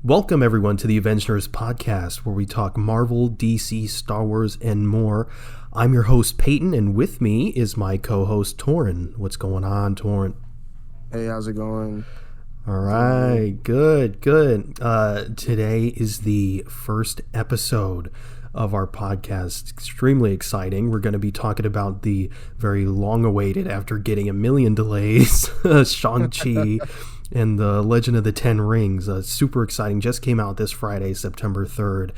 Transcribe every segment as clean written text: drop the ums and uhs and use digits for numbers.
Welcome, everyone, to the Avengenerds podcast, where we talk Marvel, DC, Star Wars, and more. I'm your host, Peyton, and with me is my co-host, Torrin. What's going on, Torrin? Hey, how's it going? All right, good. Today is the first episode of our podcast. Extremely exciting. We're going to be talking about the very long-awaited, after getting a million delays, Shang-Chi and the Legend of the Ten Rings. Super exciting. Just came out this Friday, September 3rd,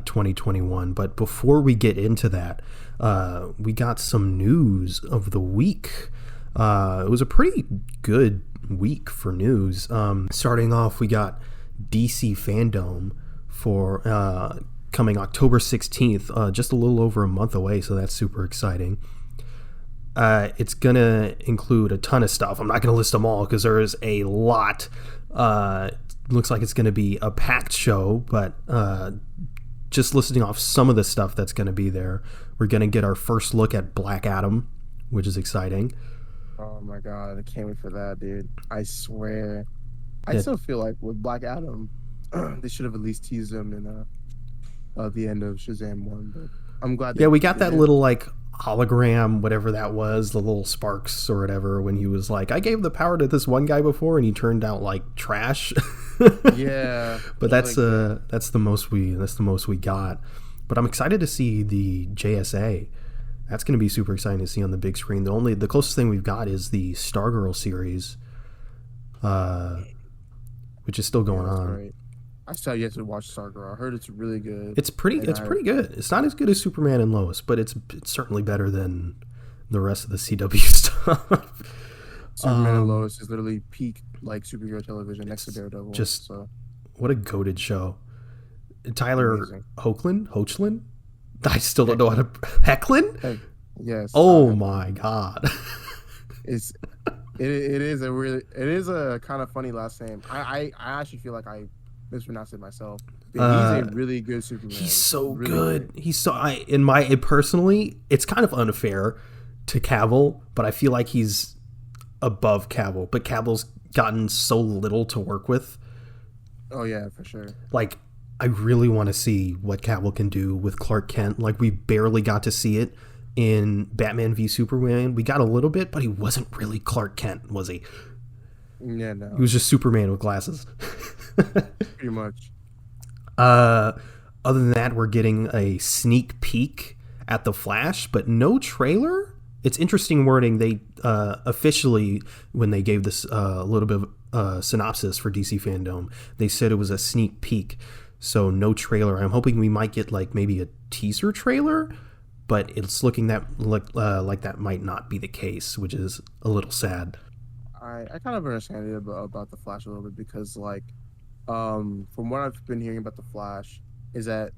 2021. But before we get into that, we got some news of the week. It was a pretty good week for news. Starting off, we got DC Fandom for coming October 16th, just a little over a month away, so that's super exciting. It's going to include a ton of stuff. I'm not going to list them all because there is a lot. Looks like it's going to be a packed show, but just listing off some of the stuff that's going to be there. We're going to get our first look at Black Adam, which is exciting. Oh my god, I can't wait for that, dude. I swear. I still feel like with Black Adam, they should have at least teased him in the end of Shazam 1, but I'm glad. Yeah, we got that little like hologram, whatever that was, the little sparks or whatever, when he was like, I gave the power to this one guy before and he turned out like trash. Yeah. But that's the most we got. But I'm excited to see the JSA. That's going to be super exciting to see on the big screen. The closest thing we've got is the Stargirl series, which is still going on. Right. I still have yet to watch Stargirl. I heard it's really good. It's pretty good. It's not as good as Superman and Lois, but it's certainly better than the rest of the CW stuff. Superman and Lois is literally peak like superhero television next to Daredevil. Just what a goated show. Tyler Hoechlin? I still don't know how to Hecklin? Hey, yes. Oh my god. It is a kind of funny last name. I actually feel like I mispronounced it myself. But he's a really good Superman. He's so really good. Great. He's so personally, it's kind of unfair to Cavill, but I feel like he's above Cavill. But Cavill's gotten so little to work with. Oh yeah, for sure. Like, I really want to see what Cavill can do with Clark Kent. Like, we barely got to see it in Batman v Superman. We got a little bit, but he wasn't really Clark Kent, was he? Yeah, no. He was just Superman with glasses. Pretty much. Other than that, we're getting a sneak peek at The Flash, but no trailer. It's interesting wording. They officially, when they gave this little bit of synopsis for DC Fandom, they said it was a sneak peek. So no trailer. I'm hoping we might get like maybe a teaser trailer, but it's looking like that might not be the case, which is a little sad. I kind of understand it about the Flash a little bit because like from what I've been hearing about the Flash is that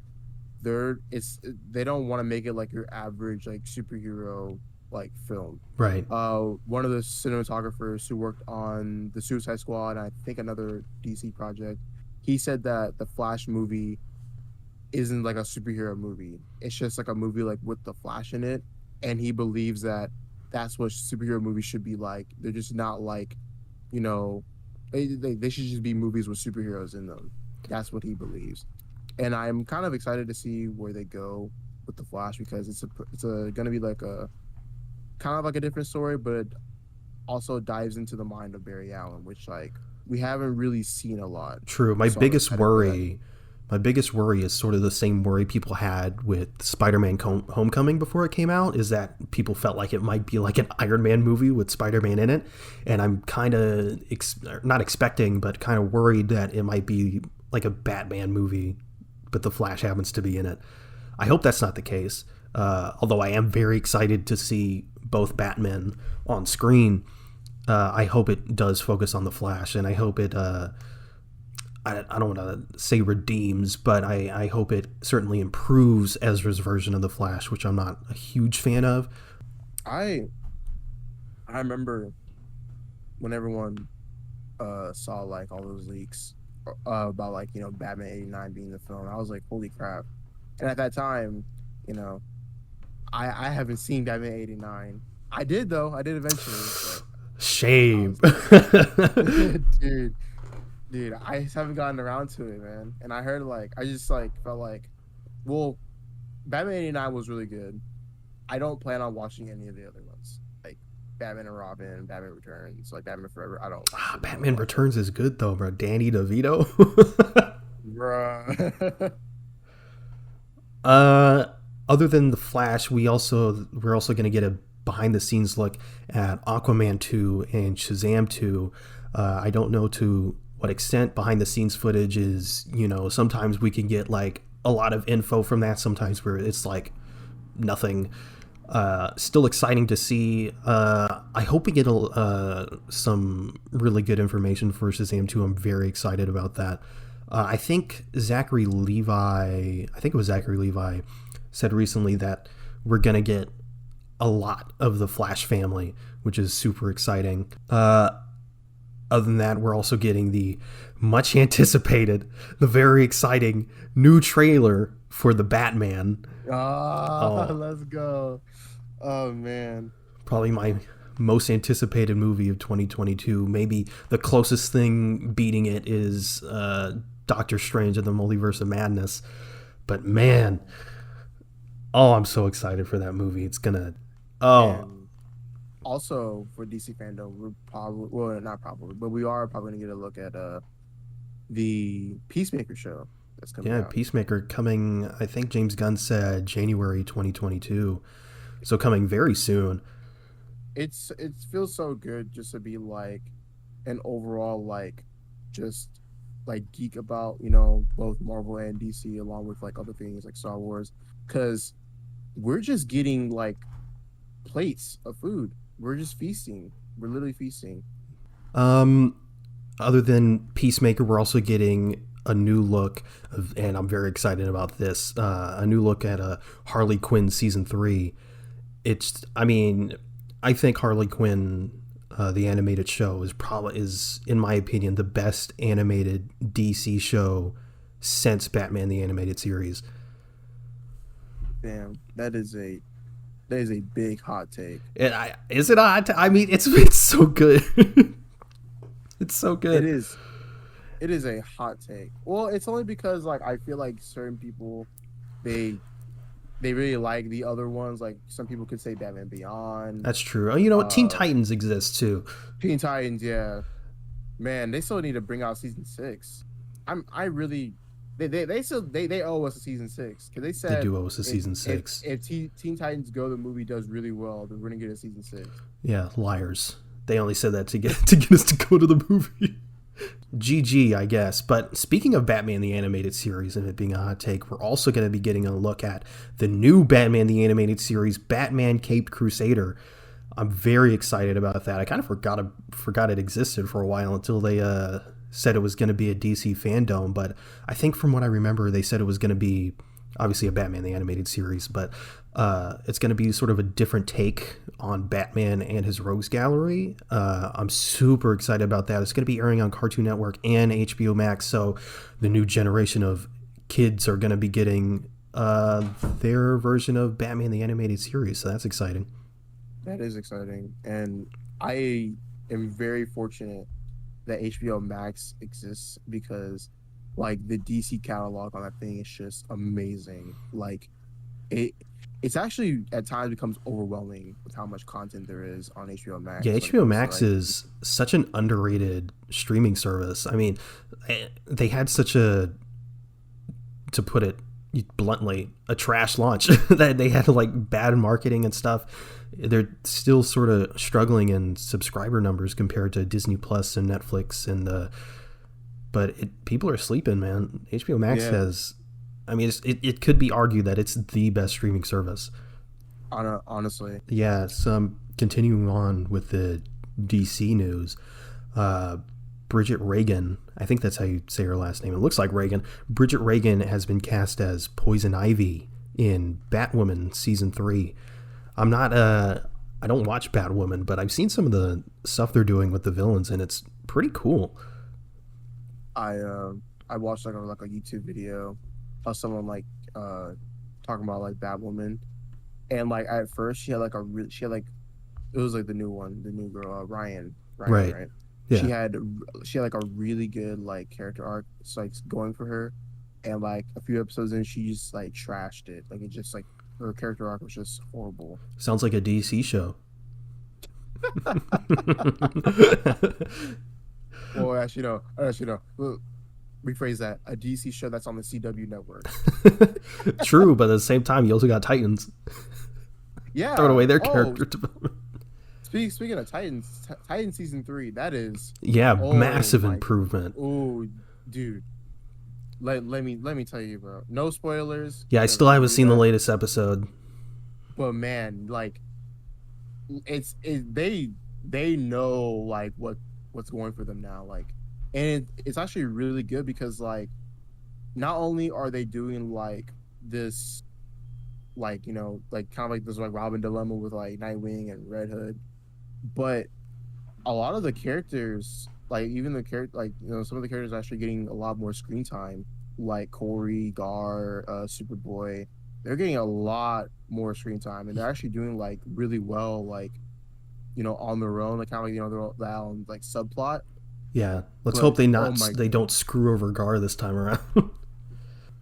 they don't want to make it like your average like superhero like film. Right. One of the cinematographers who worked on the Suicide Squad and I think another DC project, he said that the Flash movie isn't like a superhero movie. It's just like a movie like with the Flash in it, and he believes that that's what superhero movies should be like. They're just not like, you know, they should just be movies with superheroes in them. That's what he believes, and I'm kind of excited to see where they go with the Flash because it's gonna be like a kind of like a different story, but it also dives into the mind of Barry Allen, which like we haven't really seen a lot. True. My biggest worry is sort of the same worry people had with Spider-Man Homecoming before it came out, is that people felt like it might be like an Iron Man movie with Spider-Man in it. And I'm kind of not expecting, but kind of worried that it might be like a Batman movie, but the Flash happens to be in it. I hope that's not the case. Although I am very excited to see both Batmen on screen. I hope it does focus on the Flash, and I hope it I don't want to say redeems, but I hope it certainly improves Ezra's version of the Flash, which I'm not a huge fan of. I remember when everyone saw like all those leaks about like, you know, Batman 89 being the film. I was like, holy crap. And at that time, you know, I haven't seen Batman 89. I did though. I did eventually. Shame. Dude. Dude, I just haven't gotten around to it, man. And I heard like I just like felt like, well, Batman '89 was really good. I don't plan on watching any of the other ones, like Batman and Robin, Batman Returns, like Batman Forever. I don't Ah, really want to Batman watch those. Returns is good though, bro. Danny DeVito. Bruh. uh, other than the Flash, we're also going to get a behind the scenes look at Aquaman 2 and Shazam 2. I don't know to what extent behind the scenes footage is. Sometimes we can get like a lot of info from that. Sometimes where it's like nothing. Still exciting to see. I hope we get some really good information for Shazam 2. I'm very excited about that. I think it was Zachary Levi, said recently that we're going to get a lot of the Flash family, which is super exciting. Other than that, we're also getting the much anticipated, the very exciting new trailer for the Batman. Ah, Oh, let's go. Oh man. probably my most anticipated movie of 2022. Maybe the closest thing beating it is Doctor Strange and the Multiverse of Madness. But man, oh, I'm so excited for that movie. It's gonna. Oh, And also for DC fandom, we're probably well not probably, but we are probably gonna get a look at the Peacemaker show that's coming yeah, out. Peacemaker coming. I think James Gunn said January 2022. So coming very soon. It feels so good just to be like an overall like just like geek about, both Marvel and DC along with like other things like Star Wars. Cause we're just getting like plates of food. We're just feasting. We're literally feasting. Um, Other than Peacemaker, we're also getting a new look and I'm very excited about this. A new look at Harley Quinn season 3. I mean, I think Harley Quinn, the animated show, is in my opinion the best animated DC show since Batman the Animated Series. Damn, that is a big hot take. Is it odd? I mean, it's so good. It's so It good. is it is a hot take. Well, it's only because like I feel like certain people they they really like the other ones. Like some people could say Batman Beyond, That's true. You know what? Teen uh Titans exists too. Teen Titans, yeah. Man, they still need to bring out season six. I really they still they owe us a season six because they They said do owe us a season 6. if Teen Titans Go the movie does really well, then we're gonna get a season six. Yeah, liars. They only said that to get us to go to the movie. GG, I guess. But speaking of Batman the Animated Series and it being a hot take, we're also going to be getting a look at the new Batman the Animated Series, Batman Caped Crusader. I'm very excited about that. I kind of forgot it existed for a while until they said it was going to be a DC fandom. But I think from what I remember, they said it was going to be obviously a Batman the Animated Series, but it's going to be sort of a different take on Batman and his Rogues Gallery. I'm super excited about that. It's going to be airing on Cartoon Network and HBO Max, so the new generation of kids are going to be getting their version of Batman the Animated Series, so that's exciting. That is exciting, and I am very fortunate that HBO Max exists because like the DC catalog on that thing is just amazing. Like it it's actually at times becomes overwhelming with how much content there is on HBO Yeah, Max when it HBO comes to Max like is such an underrated streaming service. I mean, they had such a, to put it bluntly, a trash launch that they had like bad marketing and stuff. They're still sort of struggling in subscriber numbers compared to Disney Plus and Netflix, and but people are sleeping, man. HBO Max yeah, has, I mean, it could be argued that it's the best streaming service. honestly. Yeah, so continuing on with the DC news. Uh, Bridget Regan, I think that's how you say her last name. It looks like Reagan. Bridget Regan has been cast as Poison Ivy in Batwoman season 3. I'm not I don't watch Batwoman, but I've seen some of the stuff they're doing with the villains, and it's pretty cool. I I watched like a YouTube video of someone like talking about like Batwoman, and like at first she had like she had like it was like the new one, the new girl, Ryan, Right. right? Yeah. she had like a really good like character arc, it's like going for her, and like a few episodes in, she just like trashed it. Like it just like her character arc was just horrible. Sounds like a DC show. Well, actually no. Well, rephrase that. A DC show that's on the CW network. True, but at the same time, you also got Titans throwing Yeah. away their Oh, character development. speaking of Titans, Titan season 3. That is, Yeah, oh massive my, improvement. oh, dude. Let me tell you, bro. No spoilers Yeah, I because still I'm gonna haven't do seen the that. latest episode. But man, like they know like what's going for them now. Like, and it's actually really good because like not only are they doing like this, like like kind of like this like Robin dilemma with like Nightwing and Red Hood, but a lot of the characters, like even the character, like some of the characters actually getting a lot more screen time, like Corey, Gar, Superboy. They're getting a lot more screen time, and they're actually doing like really well, like on their own, like kind of like their own like subplot. Yeah, let's But hope oh my, they don't screw over Gar this time around.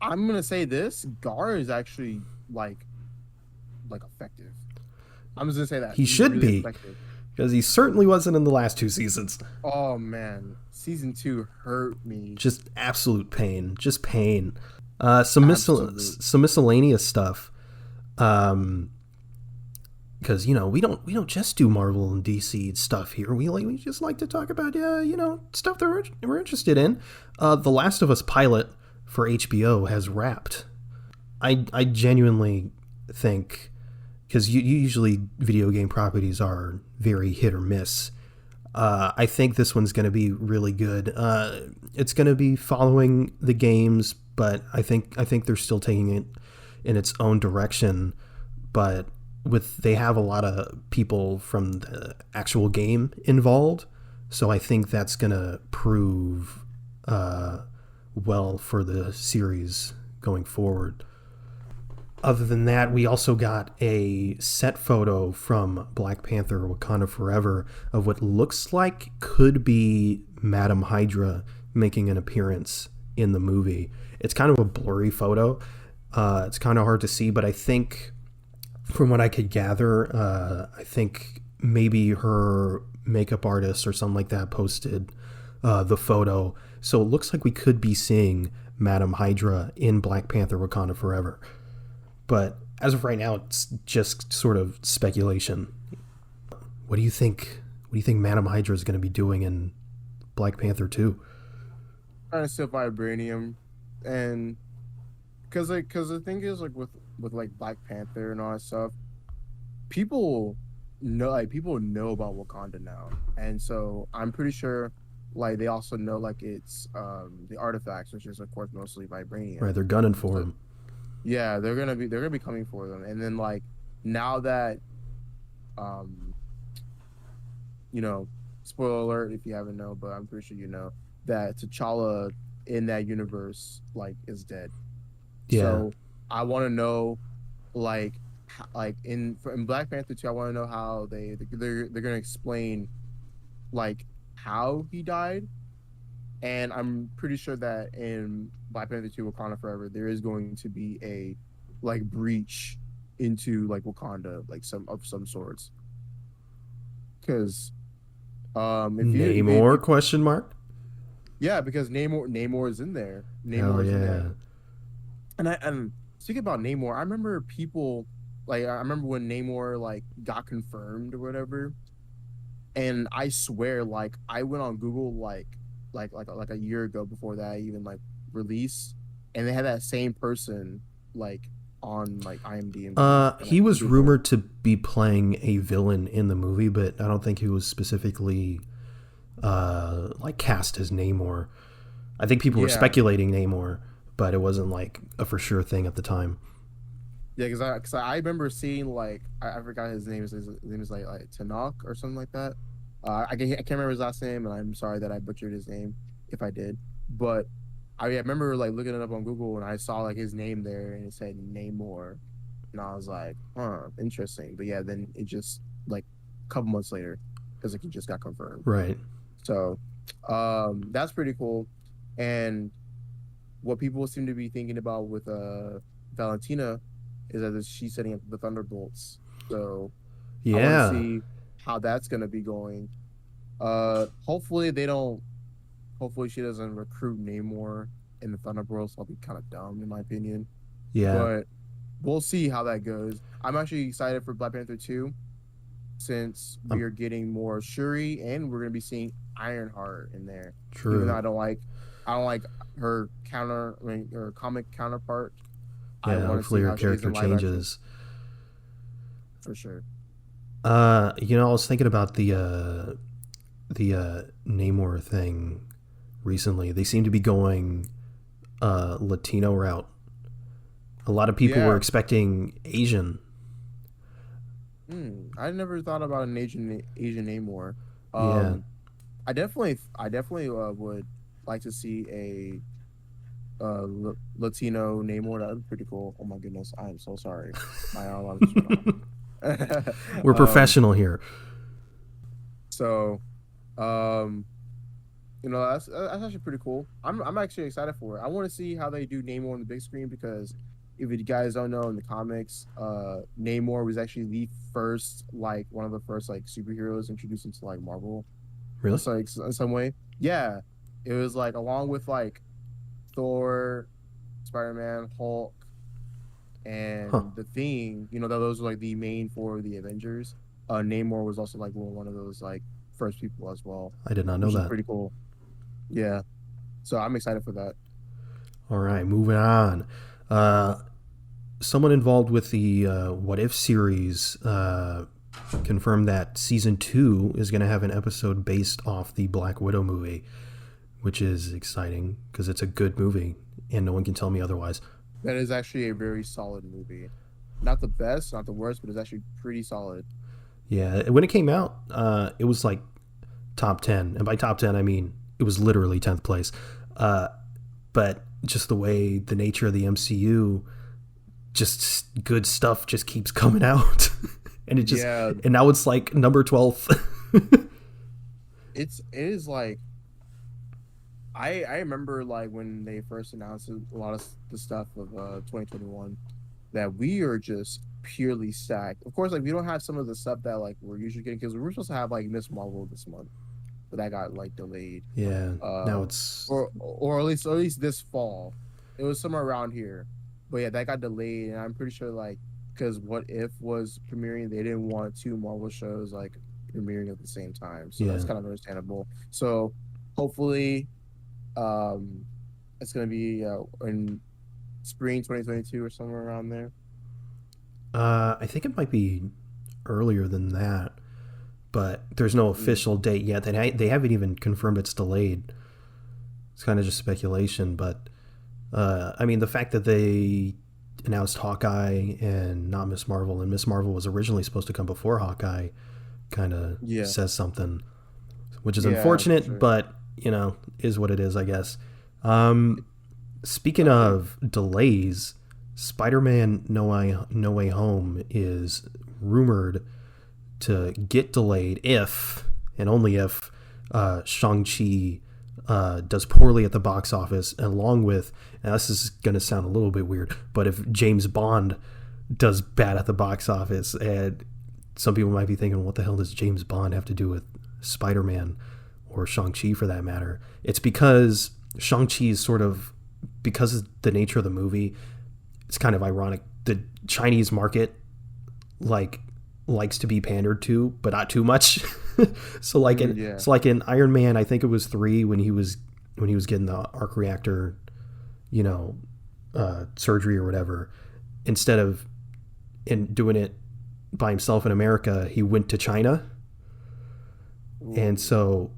I'm gonna say this: Gar is actually effective. I'm just gonna say that He he's should really be, effective. because he certainly wasn't in the last two seasons. Oh man, season 2 hurt me. Just absolute pain, just pain. Absolute. Some miscellaneous stuff. Because we don't just do Marvel and DC stuff here. We just like to talk about stuff that we're interested in. The Last of Us pilot for HBO has wrapped. I genuinely think, because usually video game properties are very hit or miss. I think this one's going to be really good. It's going to be following the games, but I think they're still taking it in its own direction. But they have a lot of people from the actual game involved, so I think that's going to prove well for the series going forward. Other than that, we also got a set photo from Black Panther Wakanda Forever of what looks like could be Madam Hydra making an appearance in the movie. It's kind of a blurry photo. It's kind of hard to see, but I think from what I could gather, I think maybe her makeup artist or something like that posted the photo. So it looks like we could be seeing Madam Hydra in Black Panther Wakanda Forever. But as of right now, it's just sort of speculation. What do you think? What do you think Madam Hydra is going to be doing in Black Panther 2? Trying to steal vibranium, and because the thing is like with like Black Panther and all that stuff, people know about Wakanda now, and so I'm pretty sure like they also know like it's the artifacts, which is of course mostly Right, vibranium. they're gunning for So him. yeah, they're gonna be coming for them, and then like now that um you know, spoiler alert if you haven't know, but I'm pretty sure that T'Challa in that universe like is dead. Yeah, So I want to know, like, like in Black Panther 2, I want to know how they're gonna explain like how he died, and I'm pretty sure that in Black Panther 2, Wakanda Forever, there is going to be a like breach into like Wakanda, like some sorts, because if Namor? Question mark. yeah, because Namor is in there. Hell Namor is in there. yeah. And speaking about Namor, I remember people like I remember when Namor like got confirmed or whatever, and I swear like I went on Google like a year ago before that even like release, and they had that same person like on like IMDb and He like was Google. rumored to be playing a villain in the movie, but I don't think he was specifically like cast as Namor. I think people were Yeah, speculating Namor, but it wasn't like a for sure thing at the time. yeah, because I remember seeing like I forgot his name. His name is like Tanakh or something like that. I can't remember his last name, and I'm sorry that I butchered his name if I did. But I remember like looking it up on Google, and I saw like his name there, and it said Namor, and I was like, huh, interesting. But yeah, then it just like a couple months later, because like he just got confirmed. Right. So, that's pretty cool. And what people seem to be thinking about with Valentina is that she's setting up the Thunderbolts. So I want to Yeah, see how that's gonna be going. Hopefully they don't. Hopefully she doesn't recruit Namor in the Thunderbolts. I'll be kind of dumb in my opinion, yeah, but we'll see how that goes. I'm actually excited for Black Panther 2 since we I'm are getting more Shuri and we're gonna be seeing Ironheart in there. Even though true. I don't like her counter, I mean, her comic counterpart. I Yeah, want to hopefully see her how she is character in live action changes. for sure. I was thinking about the Namor thing recently. They seem to be going Latino route. A lot of people were Yeah, expecting Asian. I never thought about an Asian Namor. Yeah, Um, I definitely would like to see a Latino Namor. That would be pretty cool. Oh my goodness, I am so sorry. My alarm just went off. we're professional here. So, um, that's actually pretty cool. I'm actually excited for it. I want to see how they do Namor on the big screen because if you guys don't know in the comics, Namor was actually the first like one of the first like superheroes introduced into like Marvel. Really? It's like in some way, yeah. It was like along with like Thor, Spider-Man, Hulk, Huh. and the Thing. Those were like the main four of the Avengers. Namor was also like one of those like first people as well, I did not know which is that. pretty cool. Yeah. So I'm excited for that. All right, moving on. Uh, Someone involved with the What If series confirmed that season 2 is going to have an episode based off the Black Widow movie, which is exciting because it's a good movie and no one can tell me otherwise. That is actually a very solid movie. Not the best, not the worst, but it's actually pretty solid. Yeah, when it came out, it was like top 10. And by top 10, I mean it was literally 10th place. Uh, but just the way the nature of the MCU, just good stuff just keeps coming out. Yeah, And now it's like number 12th. it is like I remember like when they first announced a lot of the stuff of 2021 that we are just purely stacked. Of course, like we don't have some of the stuff that like we're usually getting because we were supposed to have like Miss Marvel this month, but that got like delayed. Yeah, now Um, it's or at least this fall. It was somewhere around here, but yeah, that got delayed, and I'm pretty sure like because What If was premiering, they didn't want two Marvel shows like premiering at the same time, so that's yeah. kind of understandable. So hopefully um, it's gonna be in spring 2022 or somewhere around there. I think it might be earlier than that, but there's no Mm. official date yet. They haven't even confirmed it's delayed. It's kind of just speculation, but I mean the fact that they announced Hawkeye and not Miss Marvel, and Miss Marvel was originally supposed to come before Hawkeye, kind of Yeah, says something, which is yeah, for unfortunate, sure. but is what it is, I guess. Um, Speaking I think of delays, Spider-Man No Way Home is rumored to get delayed if and only if Shang-Chi does poorly at the box office, along with, and this is going to sound a little bit weird, but if James Bond does bad at the box office, and some people might be thinking, what the hell does James Bond have to do with Spider-Man or Shang-Chi for that matter? It's because Shang-Chi is sort of, because of the nature of the movie, it's kind of ironic. The Chinese market like likes to be pandered to, but not too much. yeah, so like in Iron Man, I think it was 3 when he was getting the arc reactor, you know, surgery or whatever. Instead of in doing it by himself in America, he went to China, and ooh, so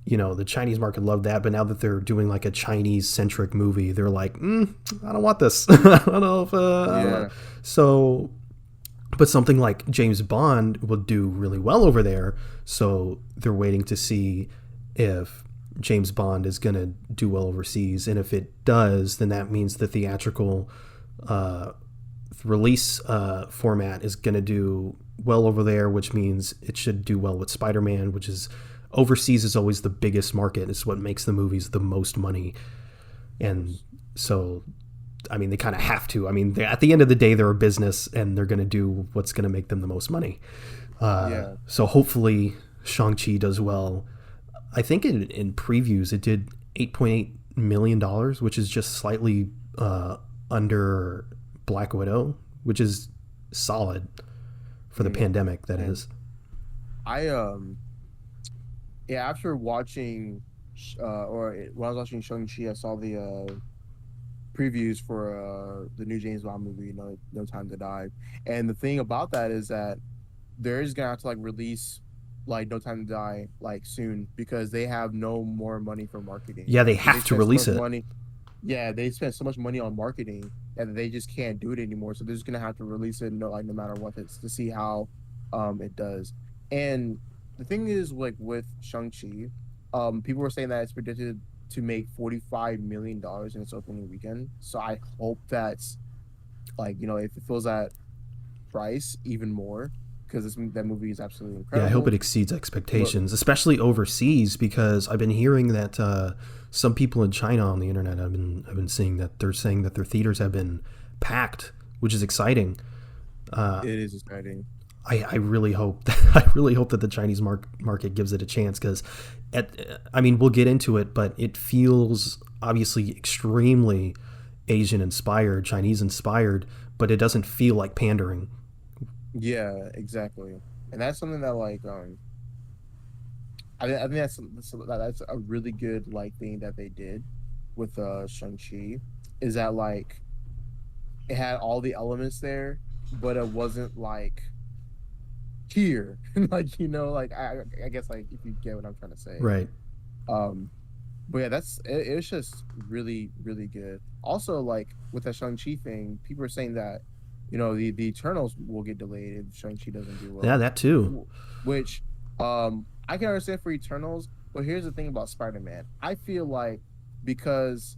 the Chinese market loved that. But now that they're doing like a Chinese centric movie, they're like, I don't want this. I don't know if yeah, so. But something like James Bond will do really well over there, so they're waiting to see if James Bond is going to do well overseas, and if it does, then that means the theatrical uh, release format is going to do well over there, which means it should do well with Spider-Man, which is overseas is always the biggest market. It's what makes the movies the most money. And so, I mean, they kind of have to. I mean, at the end of the day, they're a business, and they're going to do what's going to make them the most money. Yeah. So hopefully Shang-Chi does well. I think in previews it did $8.8 million, which is just slightly under Black Widow, which is solid for the pandemic, that is. I yeah, after watching or when I was watching Shang-Chi, I saw the previews for the new James Bond movie, No Time to Die. And the thing about that is that they're just gonna have to like release like No Time to Die like soon because they have no more money for marketing. Yeah, they Like, they have to spent so release much it. money. Yeah, they spent so much money on marketing that they just can't do it anymore. So they're just gonna have to release it, no matter what, it's to see how it does. And the thing is, like with Shang-Chi, people were saying that it's predicted to make $45 million in its opening weekend. So I hope that's like if it fills that price even more because that movie is absolutely Yeah, I hope incredible. it exceeds But expectations, especially overseas, because I've been hearing that some people in China on the internet, I've been seeing that they're saying that their theaters have been packed, which is exciting. it is exciting. I really hope I really hope that the Chinese market gives it a chance because, I mean, we'll get into it, but it feels obviously extremely Asian inspired, Chinese inspired, but it doesn't feel like pandering. Yeah, exactly. And that's something that like I think that's a really good like thing that they did with Shang-Chi is that like it had all the elements there, but it wasn't like here. Like like I guess like if you get what I'm trying to say. Right. Um but yeah, it's just really, really good. Also, like with the Shang-Chi thing, people are saying that, the Eternals will get delayed if Shang-Chi doesn't do Yeah, well. that too. Which I can understand for Eternals, but here's the thing about Spider-Man. I feel like because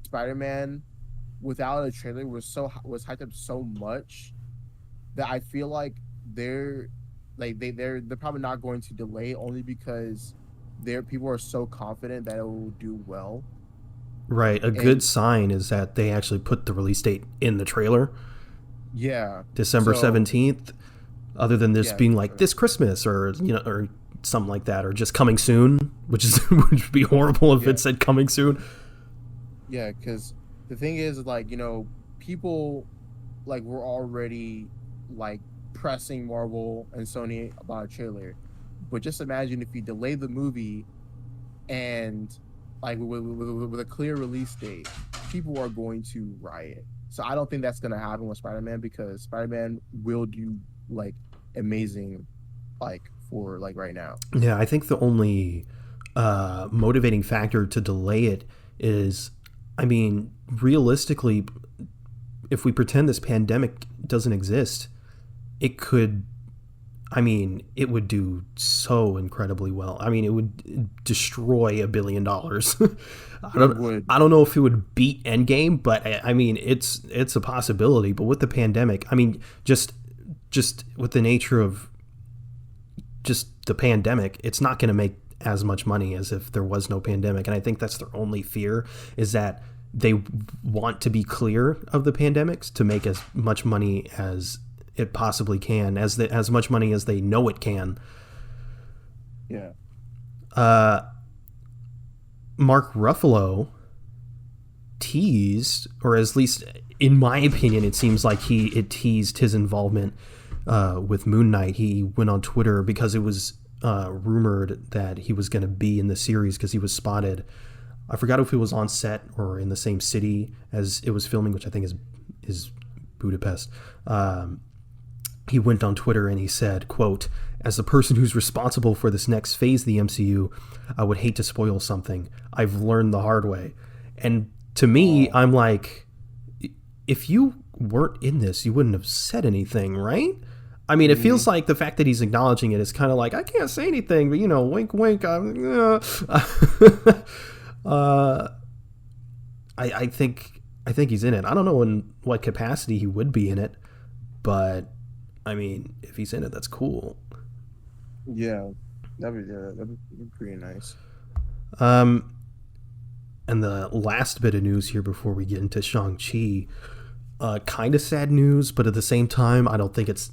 Spider-Man without a trailer was hyped up so much that I feel like they're they're probably not going to delay only because their people are so confident that it will do well. Right. A good And sign is that they actually put the release date in the trailer, yeah, December so 17th, other than this yeah, being like this Christmas or or something like that, or just coming soon, which is which would be horrible if yeah, it said coming soon. yeah, because the thing is, like, people like were already like pressing Marvel and Sony about a trailer, but just imagine if you delay the movie and like with a clear release date, people are going to riot. So I don't think that's gonna happen with Spider-Man because Spider-Man will do like amazing, like for like right now. Yeah, I think the only motivating factor to delay it is, I mean, realistically, if we pretend this pandemic doesn't exist, it could, I mean, it would do so incredibly well. I mean, it would destroy $1 billion. I It don't would, I don't know if it would beat Endgame, but I mean, it's a possibility. But with the pandemic, I mean, just with the nature of just the pandemic, it's not going to make as much money as if there was no pandemic. And I think that's their only fear is that they want to be clear of the pandemics to make as much money as it possibly can, as much money as they know it can. yeah. Uh, Mark Ruffalo teased, or at least in my opinion, it seems like it teased his involvement with Moon Knight. He went on Twitter because it was rumored that he was going to be in the series because he was spotted. I forgot if it was on set or in the same city as it was filming, which I think is Budapest. He went on Twitter and he said, quote, "As the person who's responsible for this next phase of the MCU, I would hate to spoil something. I've learned the hard way." And to me, Oh, I'm like, if you weren't in this, you wouldn't have said anything, right? I mean, it mm-hmm. feels like the fact that he's acknowledging it is kind of like, I can't say anything, but, wink, wink. Uh, I think he's in it. I don't know in what capacity he would be in it, but I mean, if he's in it, that's cool. Yeah. that'd be pretty nice. Um, and the last bit of news here before we get into Shang-Chi, kind of sad news, but at the same time, I don't think it's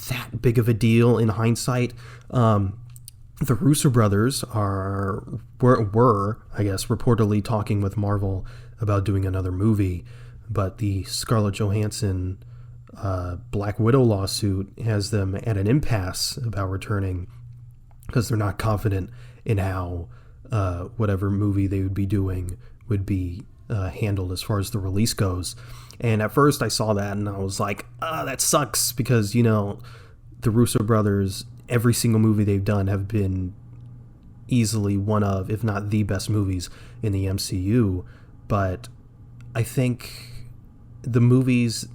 that big of a deal in hindsight. The Russo brothers were, I guess, reportedly talking with Marvel about doing another movie, but the Scarlett Johansson Black Widow lawsuit has them at an impasse about returning because they're not confident in how whatever movie they would be doing would be handled as far as the release goes. And at first I saw that and I was like, that sucks because, the Russo brothers, every single movie they've done have been easily one of, if not the best movies in the MCU. But I think the movies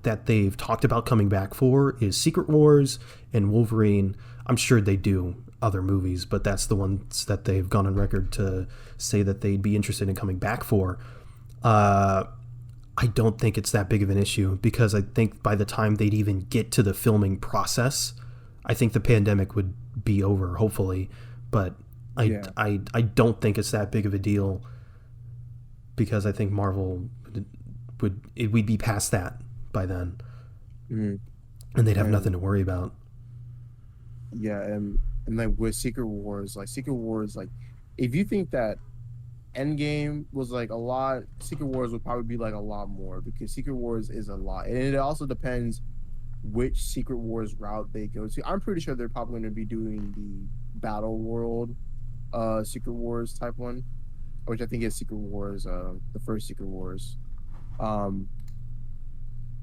that they've talked about coming back for is Secret Wars and Wolverine. I'm sure they do other movies, but that's the ones that they've gone on record to say that they'd be interested in coming back for. I don't think it's that big of an issue because I think by the time they'd even get to the filming process, I think the pandemic would be over, hopefully. But I don't think it's that big of a deal because I think Marvel we'd be past that by then, Mm-hmm. and they'd have And nothing to worry about. yeah, and like with Secret Wars, like if you think that Endgame was like a lot, Secret Wars would probably be like a lot more because Secret Wars is a lot, and it also depends which Secret Wars route they go to. I'm pretty sure they're probably going to be doing the Battle World, Secret Wars type one, which I think is Secret Wars, the first Secret Wars. Um,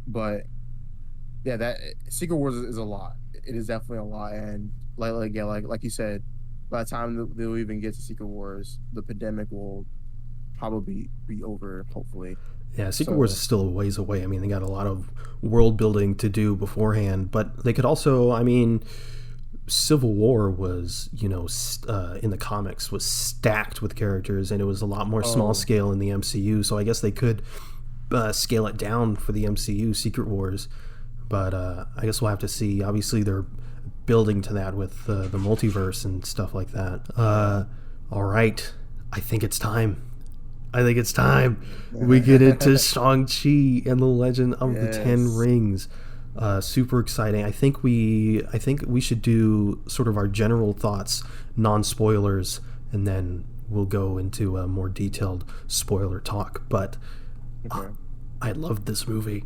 but yeah, that Secret Wars is a lot. It is definitely a lot, and like you said, by the time they'll even get to Secret Wars, the pandemic will probably be over, hopefully. Yeah, Secret Wars is So, still a ways away. I mean, they got a lot of world building to do beforehand, but they could also, I mean, Civil War was, in the comics was stacked with characters, and it was a lot more small oh, scale in the MCU. So I guess they could scale it down for the MCU Secret Wars, but I guess we'll have to see. Obviously, they're building to that with the multiverse and stuff like that. All right, I think it's time. I think it's time we get into Shang-Chi and the Legend of the Ten yes, Rings. Super exciting. I think we should do sort of our general thoughts, non-spoilers, and then we'll go into a more detailed spoiler talk. But okay. I love this movie.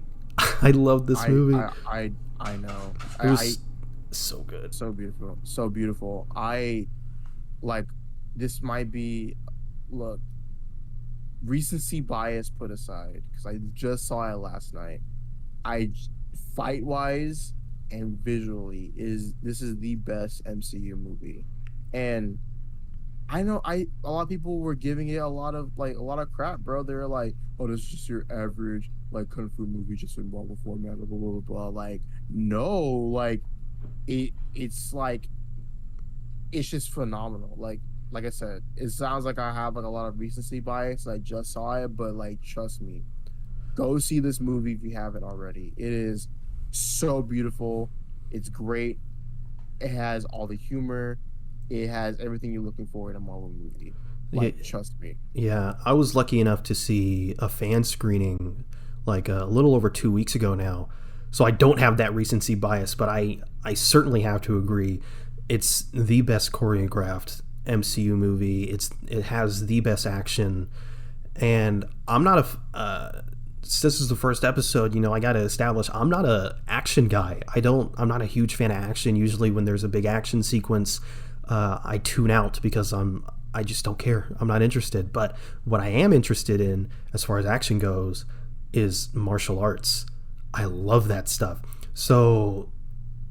I love this I movie. I I I know. It I was so good. so beautiful, so beautiful. I like this might be look recency bias put aside because I just saw it last night. I fight wise and visually is this is the best MCU movie, and I know I a lot of people were giving it a lot of crap, bro. They're like, oh, this is just your average like kung fu movie just in Marvel format, blah blah blah blah. Like, no, like it's like it's just phenomenal. Like I said, it sounds like I have like a lot of recency bias. I just saw it, but like trust me, go see this movie if you haven't already. It is so beautiful. It's great. It has all the humor. It has everything you're looking for in a Marvel movie. Yeah, Like, trust me. yeah, I was lucky enough to see a fan screening like a little over 2 weeks ago now. So I don't have that recency bias, but I certainly have to agree. It's the best choreographed MCU movie. It has the best action, and I'm not this is the first episode. I got to establish I'm not a action guy. I'm not a huge fan of action. Usually when there's a big action sequence, I tune out because I just don't care. I'm not interested. But what I am interested in, as far as action goes, is martial arts. I love that stuff. So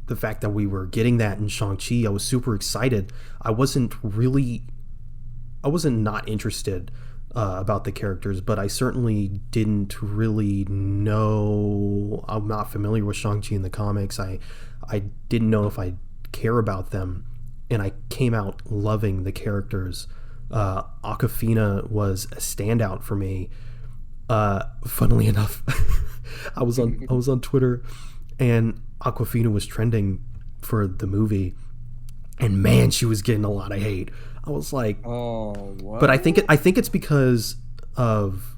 the fact that we were getting that in Shang-Chi, I was super excited. I wasn't not interested about the characters, but I certainly didn't really know. I'm not familiar with Shang-Chi in the comics. I didn't know if I care about them, and I came out loving the characters. Aquafina was a standout for me. Funnily enough, I was on Twitter, and Aquafina was trending for the movie, and man, she was getting a lot of hate. I was like, Oh, but what? I think it's because of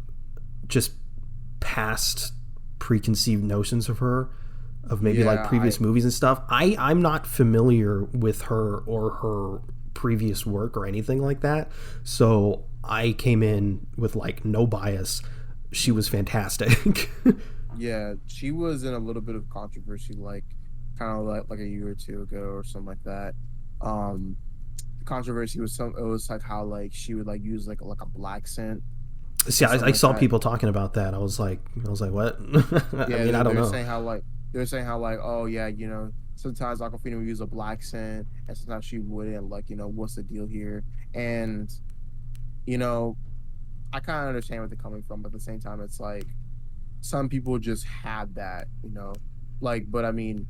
just past preconceived notions of her, of maybe like Yeah, previous movies and stuff. I'm not familiar with her or her previous work or anything like that. So I came in with like no bias. She was fantastic. yeah, she was in a little bit of controversy, like kind of like a year or two ago or something like that. Um, the controversy was it was like how like she would like use like a black scent See, or something I like saw that. people talking about that. I was like, what? I Yeah, mean, I don't they're know. saying how like oh yeah, sometimes Aquafina would use a black scent and sometimes she wouldn't. Like, what's the deal here? And you know, I kind of understand where they're coming from, but at the same time, it's like some people just have that, like. But I mean,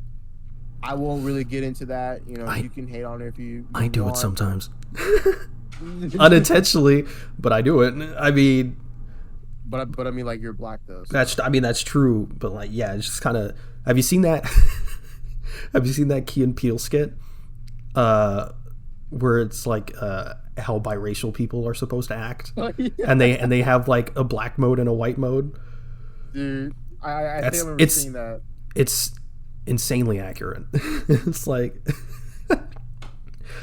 I won't really get into that. I You can hate on it if you I do it want. sometimes, unintentionally, but I do it. I mean, But I mean, like, you're black though, so that's true. But like, yeah, it's just kind of. Have you seen that? Have you seen that Key and Peele skit? Uh, where it's like how biracial people are supposed to act, yeah, and they have like a black mode and a white mode. dude. I think I That's remember seeing that. it's insanely accurate. It's like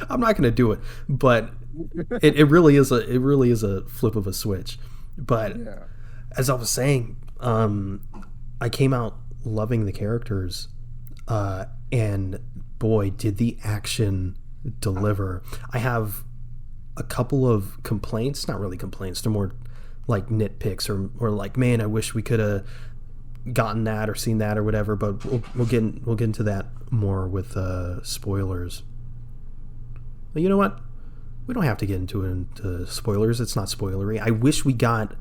I'm not gonna do it, but it really is a flip of a switch. But Yeah. as I was saying, I came out loving the characters, and boy, did the action deliver. I have a couple of complaints, not really complaints, they're more like nitpicks or like, man, I wish we could have gotten that or seen that or whatever. But we'll get into that more with spoilers. But you know what? We don't have to get into spoilers. It's not spoilery. I wish we got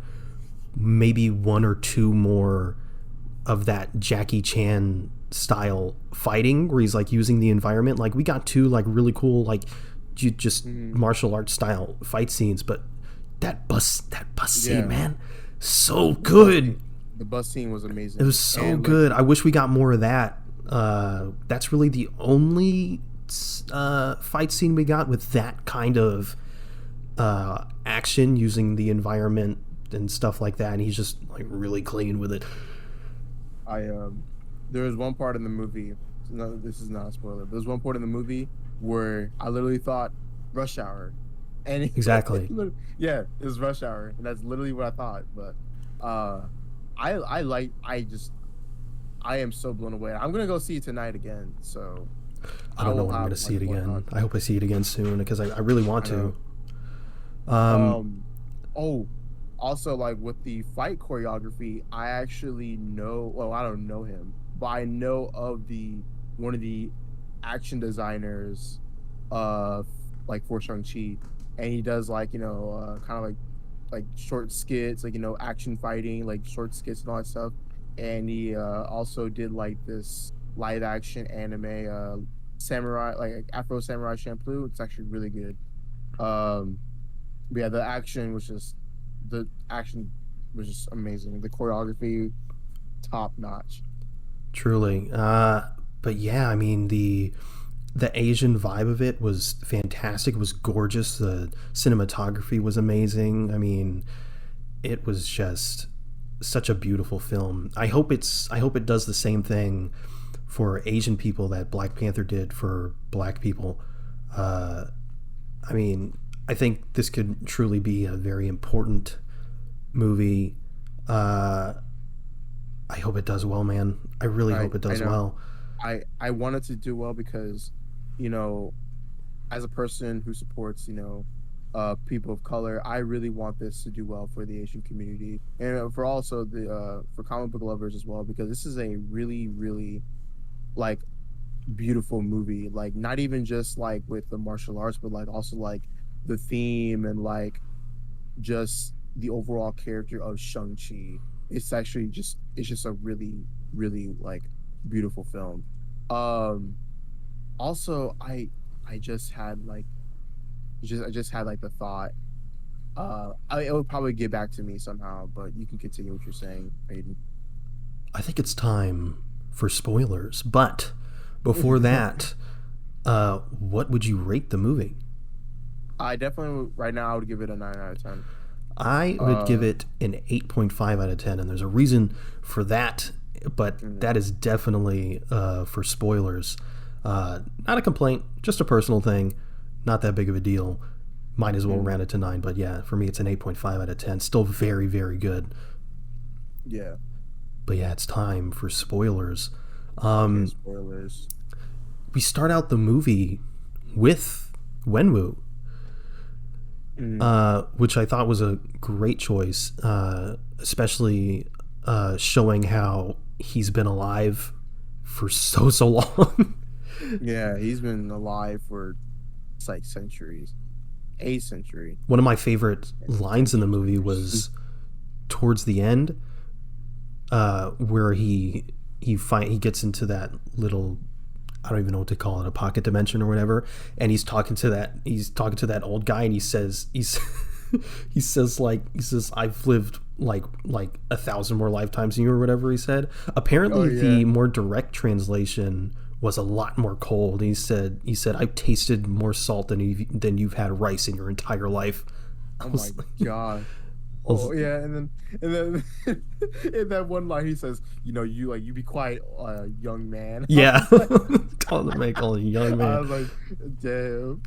maybe one or two more of that Jackie Chan style fighting where he's like using the environment. Like we got two like really cool like just martial arts style fight scenes, but that bus Yeah. scene, man, so good. The bus scene was amazing. It was so And like, good. I wish we got more of that. That's really the only fight scene we got with that kind of action using the environment and stuff like that. And he's just like really clean with it. there was one part in the movie. No, this is not a spoiler. There's one part in the movie where I literally thought Rush Hour, and Exactly. yeah, it was Rush Hour, and that's literally what I thought. But I like I am so blown away. I'm gonna go see it tonight again. So I I don't know will when I'm going have to see like it more again. thoughts. I hope I see it again soon because I really want I know. to. Um, Oh, also like with the fight choreography, I actually know. Well, I don't know him, but I know of the one of the action designers, uh, like for Shang-Chi, and he does like kind of like short skits, like action fighting, like short skits and all that stuff. And he also did like this live action anime, samurai, like Afro Samurai Shampoo. It's actually really good. Um, but yeah, the action was just amazing. The choreography, top notch. Truly. But yeah, I mean the Asian vibe of it was fantastic. It was gorgeous. The cinematography was amazing. I mean, it was just such a beautiful film. I hope it does the same thing for Asian people that Black Panther did for black people. Uh, I mean, I think this could truly be a very important movie. Uh, I hope it does well, man. I really hope it I does know. well. I wanted to do well because, you know, as a person who supports, people of color, I really want this to do well for the Asian community and for also the for comic book lovers as well, because this is a really, really like beautiful movie. Like not even just like with the martial arts, but like also like the theme and like just the overall character of Shang-Chi. It's just a really, really like beautiful film. Um Also, I just had like I just had like the thought. It would probably get back to me somehow, but you can continue what you're saying, Aiden. I think it's time for spoilers, but before that, What would you rate the movie? I definitely right now I would give it a 9 out of 10. I would give Uh, it an 8.5 out of 10, and there's a reason for that, but mm, that is definitely for spoilers. Not a complaint, just a personal thing. Not that big of a deal. Might as well mm, round it to 9, but yeah, for me it's an 8.5 out of 10. Still very, very good. yeah. But yeah, it's time for spoilers. Okay. Um, Spoilers. we start out the movie with Wenwu, Mm, which I thought was a great choice, especially showing how he's been alive for so long. yeah, he's been alive for it's like centuries, a century, One of my favorite ten lines in the movie centuries. was towards the end, where he gets into that little, I don't even know what to call it, a pocket dimension or whatever, and he's talking to that old guy, and he says I've lived like 1,000 more lifetimes than you, or whatever he said. Oh Apparently yeah. the more direct translation was a lot more cold. He said I've tasted more salt than you've had rice in your entire life. I Oh my was like, god. I was Oh yeah, and then in that one line he says, you be quiet, young man. I yeah. was like, Telling the make all young I man. was like, damn.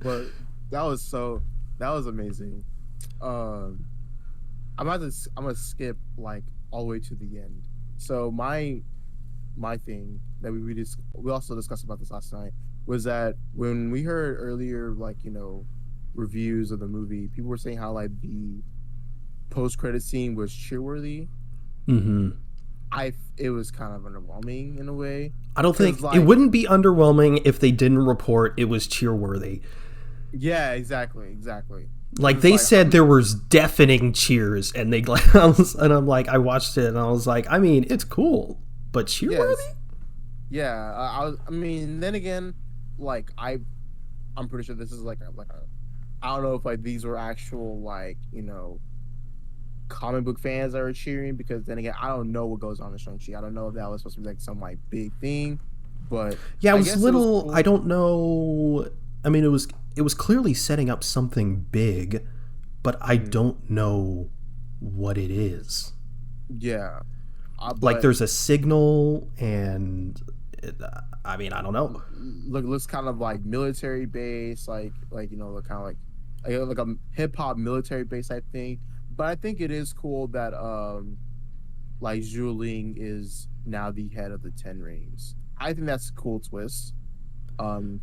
But that was so that was amazing. Um, I'm gonna skip like all the way to the end. So my thing that we also discussed about this last night was that when we heard earlier reviews of the movie, people were saying how like the post credit scene was cheerworthy. Mm-hmm. It was kind of underwhelming in a way I don't because think it like wouldn't be underwhelming if they didn't report it was cheerworthy. yeah, exactly, because Like it's they like said there was deafening cheers, and I'm like, I watched it and I was like, I mean, it's cool, but yes, cheerworthy? yeah, I mean, then again, like I'm pretty sure this is like a I don't know if like these were actual comic book fans that are cheering, because then again I don't know what goes on in Shang-Chi. I don't know if that was supposed to be like some like big thing, but Yeah, it I was guess it was little. I cool. don't know. I mean, it was clearly setting up something big, but I Mm, don't know what it is. yeah, Like but there's a signal, and I mean, I don't know. looks kind of like military base, look kind of like a hip hop military base type thing. But I think it is cool that like Zhu Ling is now the head of the Ten Rings. I think that's a cool twist.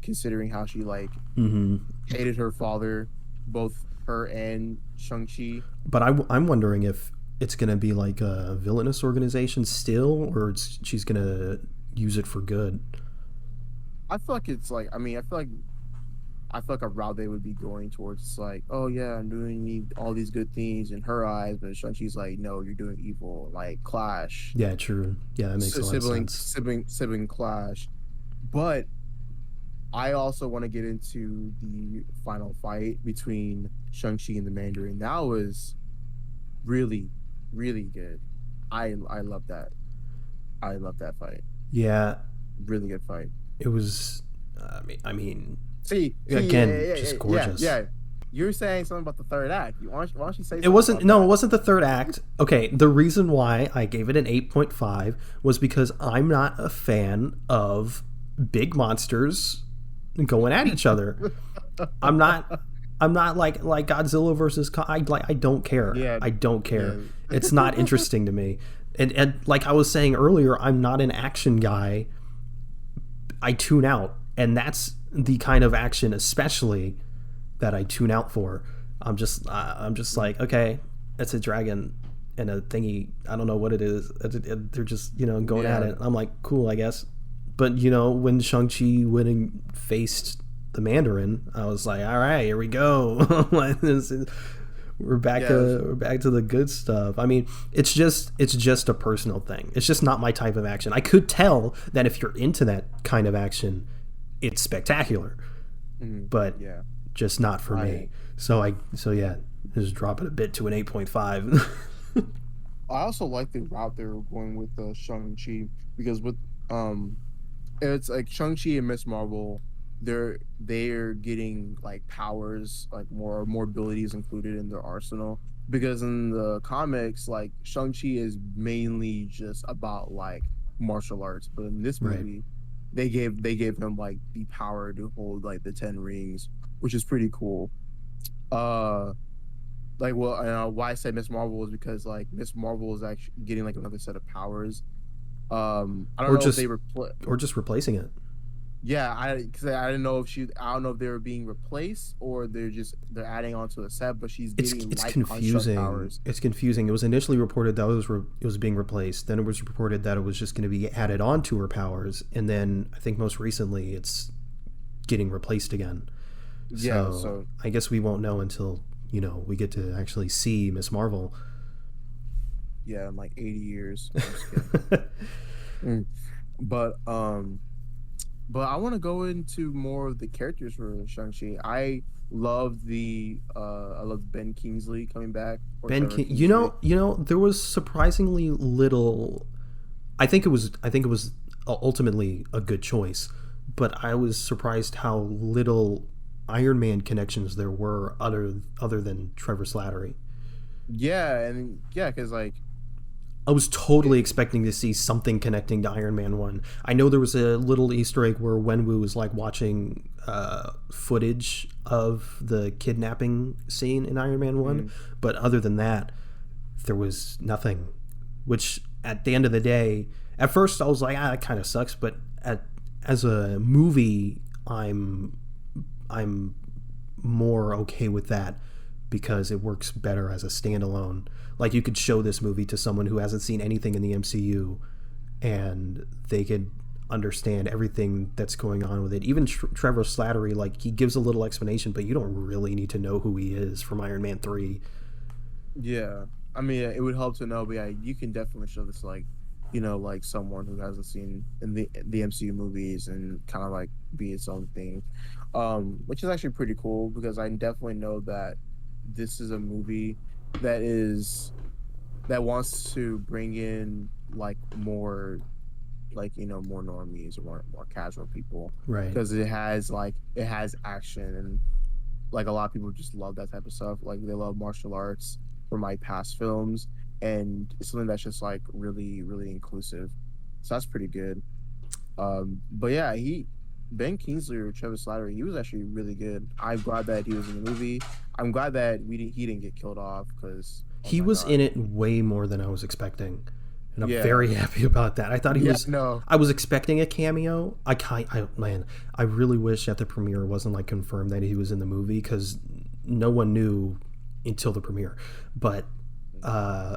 Considering how she like Hmm. hated her father, both her and Shang-Chi. But I'm wondering if it's gonna be like a villainous organization still, or she's gonna use it for good. I feel like it's like I feel like a route they would be going towards. It's like, oh yeah, I'm doing all these good things in her eyes, but Shang-Chi's like, no, you're doing evil, like clash, Yeah, true. Yeah, that makes a lot of sense. sibling clash. But I also want to get into the final fight between Shang-Chi and the Mandarin. That was really, really good. I love that. I love that fight. Yeah, Really good fight. it was. I mean, See, again, just gorgeous. yeah. You're saying something about the third act. Why don't you say It something wasn't. about No, it that? wasn't the third act. Okay, the reason why I gave it an 8.5 was because I'm not a fan of big monsters going at each other. I'm not. I'm not like Godzilla versus I don't care. Yeah, I don't yeah. care. It's not interesting to me. And like I was saying earlier, I'm not an action guy. I tune out, and that's the kind of action, especially that I tune out for. I'm just like, okay, it's a dragon and a thingy. I don't know what it is. They're just going at Yeah. it. I'm like, cool, I guess. But when Shang-Chi went and faced the Mandarin, I was like, all right, here we go. We're back Yes. to we're back to the good stuff. I mean, it's just a personal thing. It's just not my type of action. I could tell that if you're into that kind of action, it's spectacular, but Yeah. just not for I me. So yeah, just drop it a bit to an 8.5. I also like the route they were going with Shang-Chi, because with um it's like Shang-Chi and Miss Marvel, they're getting like powers, like more abilities included in their arsenal. Because in the comics, like Shang-Chi is mainly just about like martial arts, but in this Right. movie, they gave him like the power to hold like the 10 rings, which is pretty cool. Uh, like well, why I said Miss Marvel is because like Miss Marvel is actually getting like another set of powers. I don't Or know if just they repl replacing it. Yeah, because I didn't know if I don't know if they were being replaced or they're adding on to a set, but she's getting It's light construct confusing. powers. It's confusing. It was initially reported that it was being replaced. Then it was reported that it was just going to be added on to her powers, and then I think most recently it's getting replaced again. Yeah, So so I guess we won't know until we get to actually see Miss Marvel. yeah, in like 80 years. I'm just kidding. Mm. But I want to go into more of the characters for Shang-Chi. I love Ben Kingsley coming back or Ben, Trevor Kingsley. there was surprisingly little. I think it was ultimately a good choice, but I was surprised how little Iron Man connections there were other than Trevor Slattery. Yeah, and yeah, because like I was totally it, expecting to see something connecting to Iron Man 1. I know there was a little Easter egg where Wenwu was like watching footage of the kidnapping scene in Iron Man 1, mm, but other than that, there was nothing. Which at the end of the day, at first I was like, that kind of sucks, but as a movie, I'm more okay with that because it works better as a standalone. Like you could show this movie to someone who hasn't seen anything in the MCU and they could understand everything that's going on with it. Even Trevor Slattery, like he gives a little explanation, but you don't really need to know who he is from Iron Man 3. yeah, I mean, it would help to know, but yeah, you can definitely show this like, like someone who hasn't seen in the MCU movies and kind of like be its own thing, which is actually pretty cool because I definitely know that this is a movie that is that wants to bring in like more more normies or more casual people Right. because it has action and like a lot of people just love that type of stuff. Like they love martial arts from my past films, and it's something that's just like really, really inclusive. So that's pretty good. But yeah, he Ben Kingsley or Trevor Slattery, he was actually really good. I'm glad that he was in the movie. I'm glad that he didn't get killed off because oh He my was in god, it way more than I was expecting, and I'm yeah, very happy about that. I thought he yeah, was. no, I was expecting a cameo. Man, I really wish at the premiere it wasn't like confirmed that he was in the movie because no one knew until the premiere. But uh,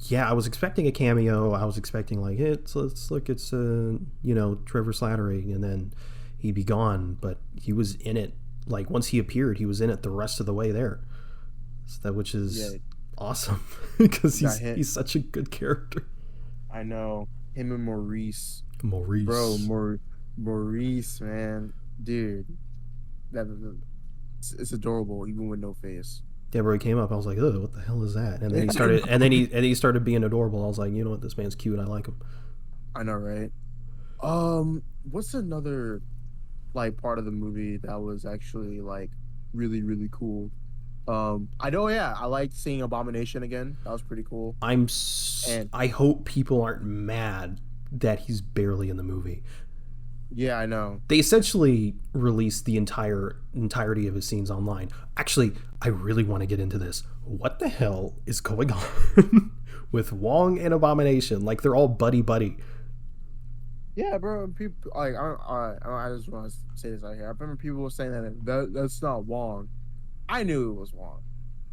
yeah, I was expecting a cameo. I was expecting like let's look, it's Trevor Slattery, and then he'd be gone. But he was in it. Like once he appeared, he was in it the rest of the way there. So that which yeah, is awesome because got hit. he's such a good character. I know him and Maurice, bro, Maurice. Maurice, man, dude, it's adorable even with no face. Yeah, bro, he came up. I was like, "Oh, what the hell is that?" And then he I started, know, and he started being adorable. I was like, "You know what? This man's cute. I like him." I know, right? What's another like part of the movie that was actually like really, really cool? I know, yeah, I liked seeing Abomination again. That was pretty cool. And I hope people aren't mad that he's barely in the movie. yeah, I know. They essentially released the entirety of his scenes online. Actually, I really want to get into this. What the hell is going on with Wong and Abomination? Like they're all buddy buddy. Yeah, bro. People like I just want to say this out here. I remember people were saying that's not Wong. I knew it was Wong.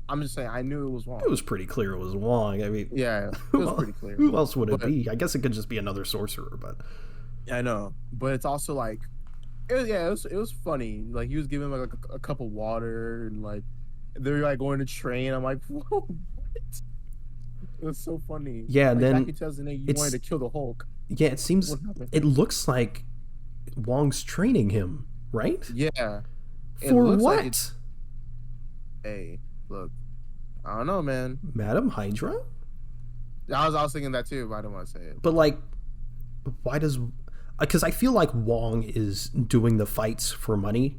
I'm just saying I knew it was It Wong. was pretty clear it was Wong. I mean, Yeah, it was well, pretty clear. who else would it But be? I guess it could just be another sorcerer, but I know. But it's also like it was funny. Like he was giving like a cup of water and like they're like going to train. I'm like, whoa, what? It was so funny. yeah. And Like back then in 2008, you wanted it's to kill the Hulk. yeah. It seems What happened? it looks like Wong's training him, right? Yeah, it For looks like it's. what? Hey, look, I don't know, man. Madam Hydra? I was thinking that too, but I don't want to say it. But like, why does because I feel like Wong is doing the fights for money.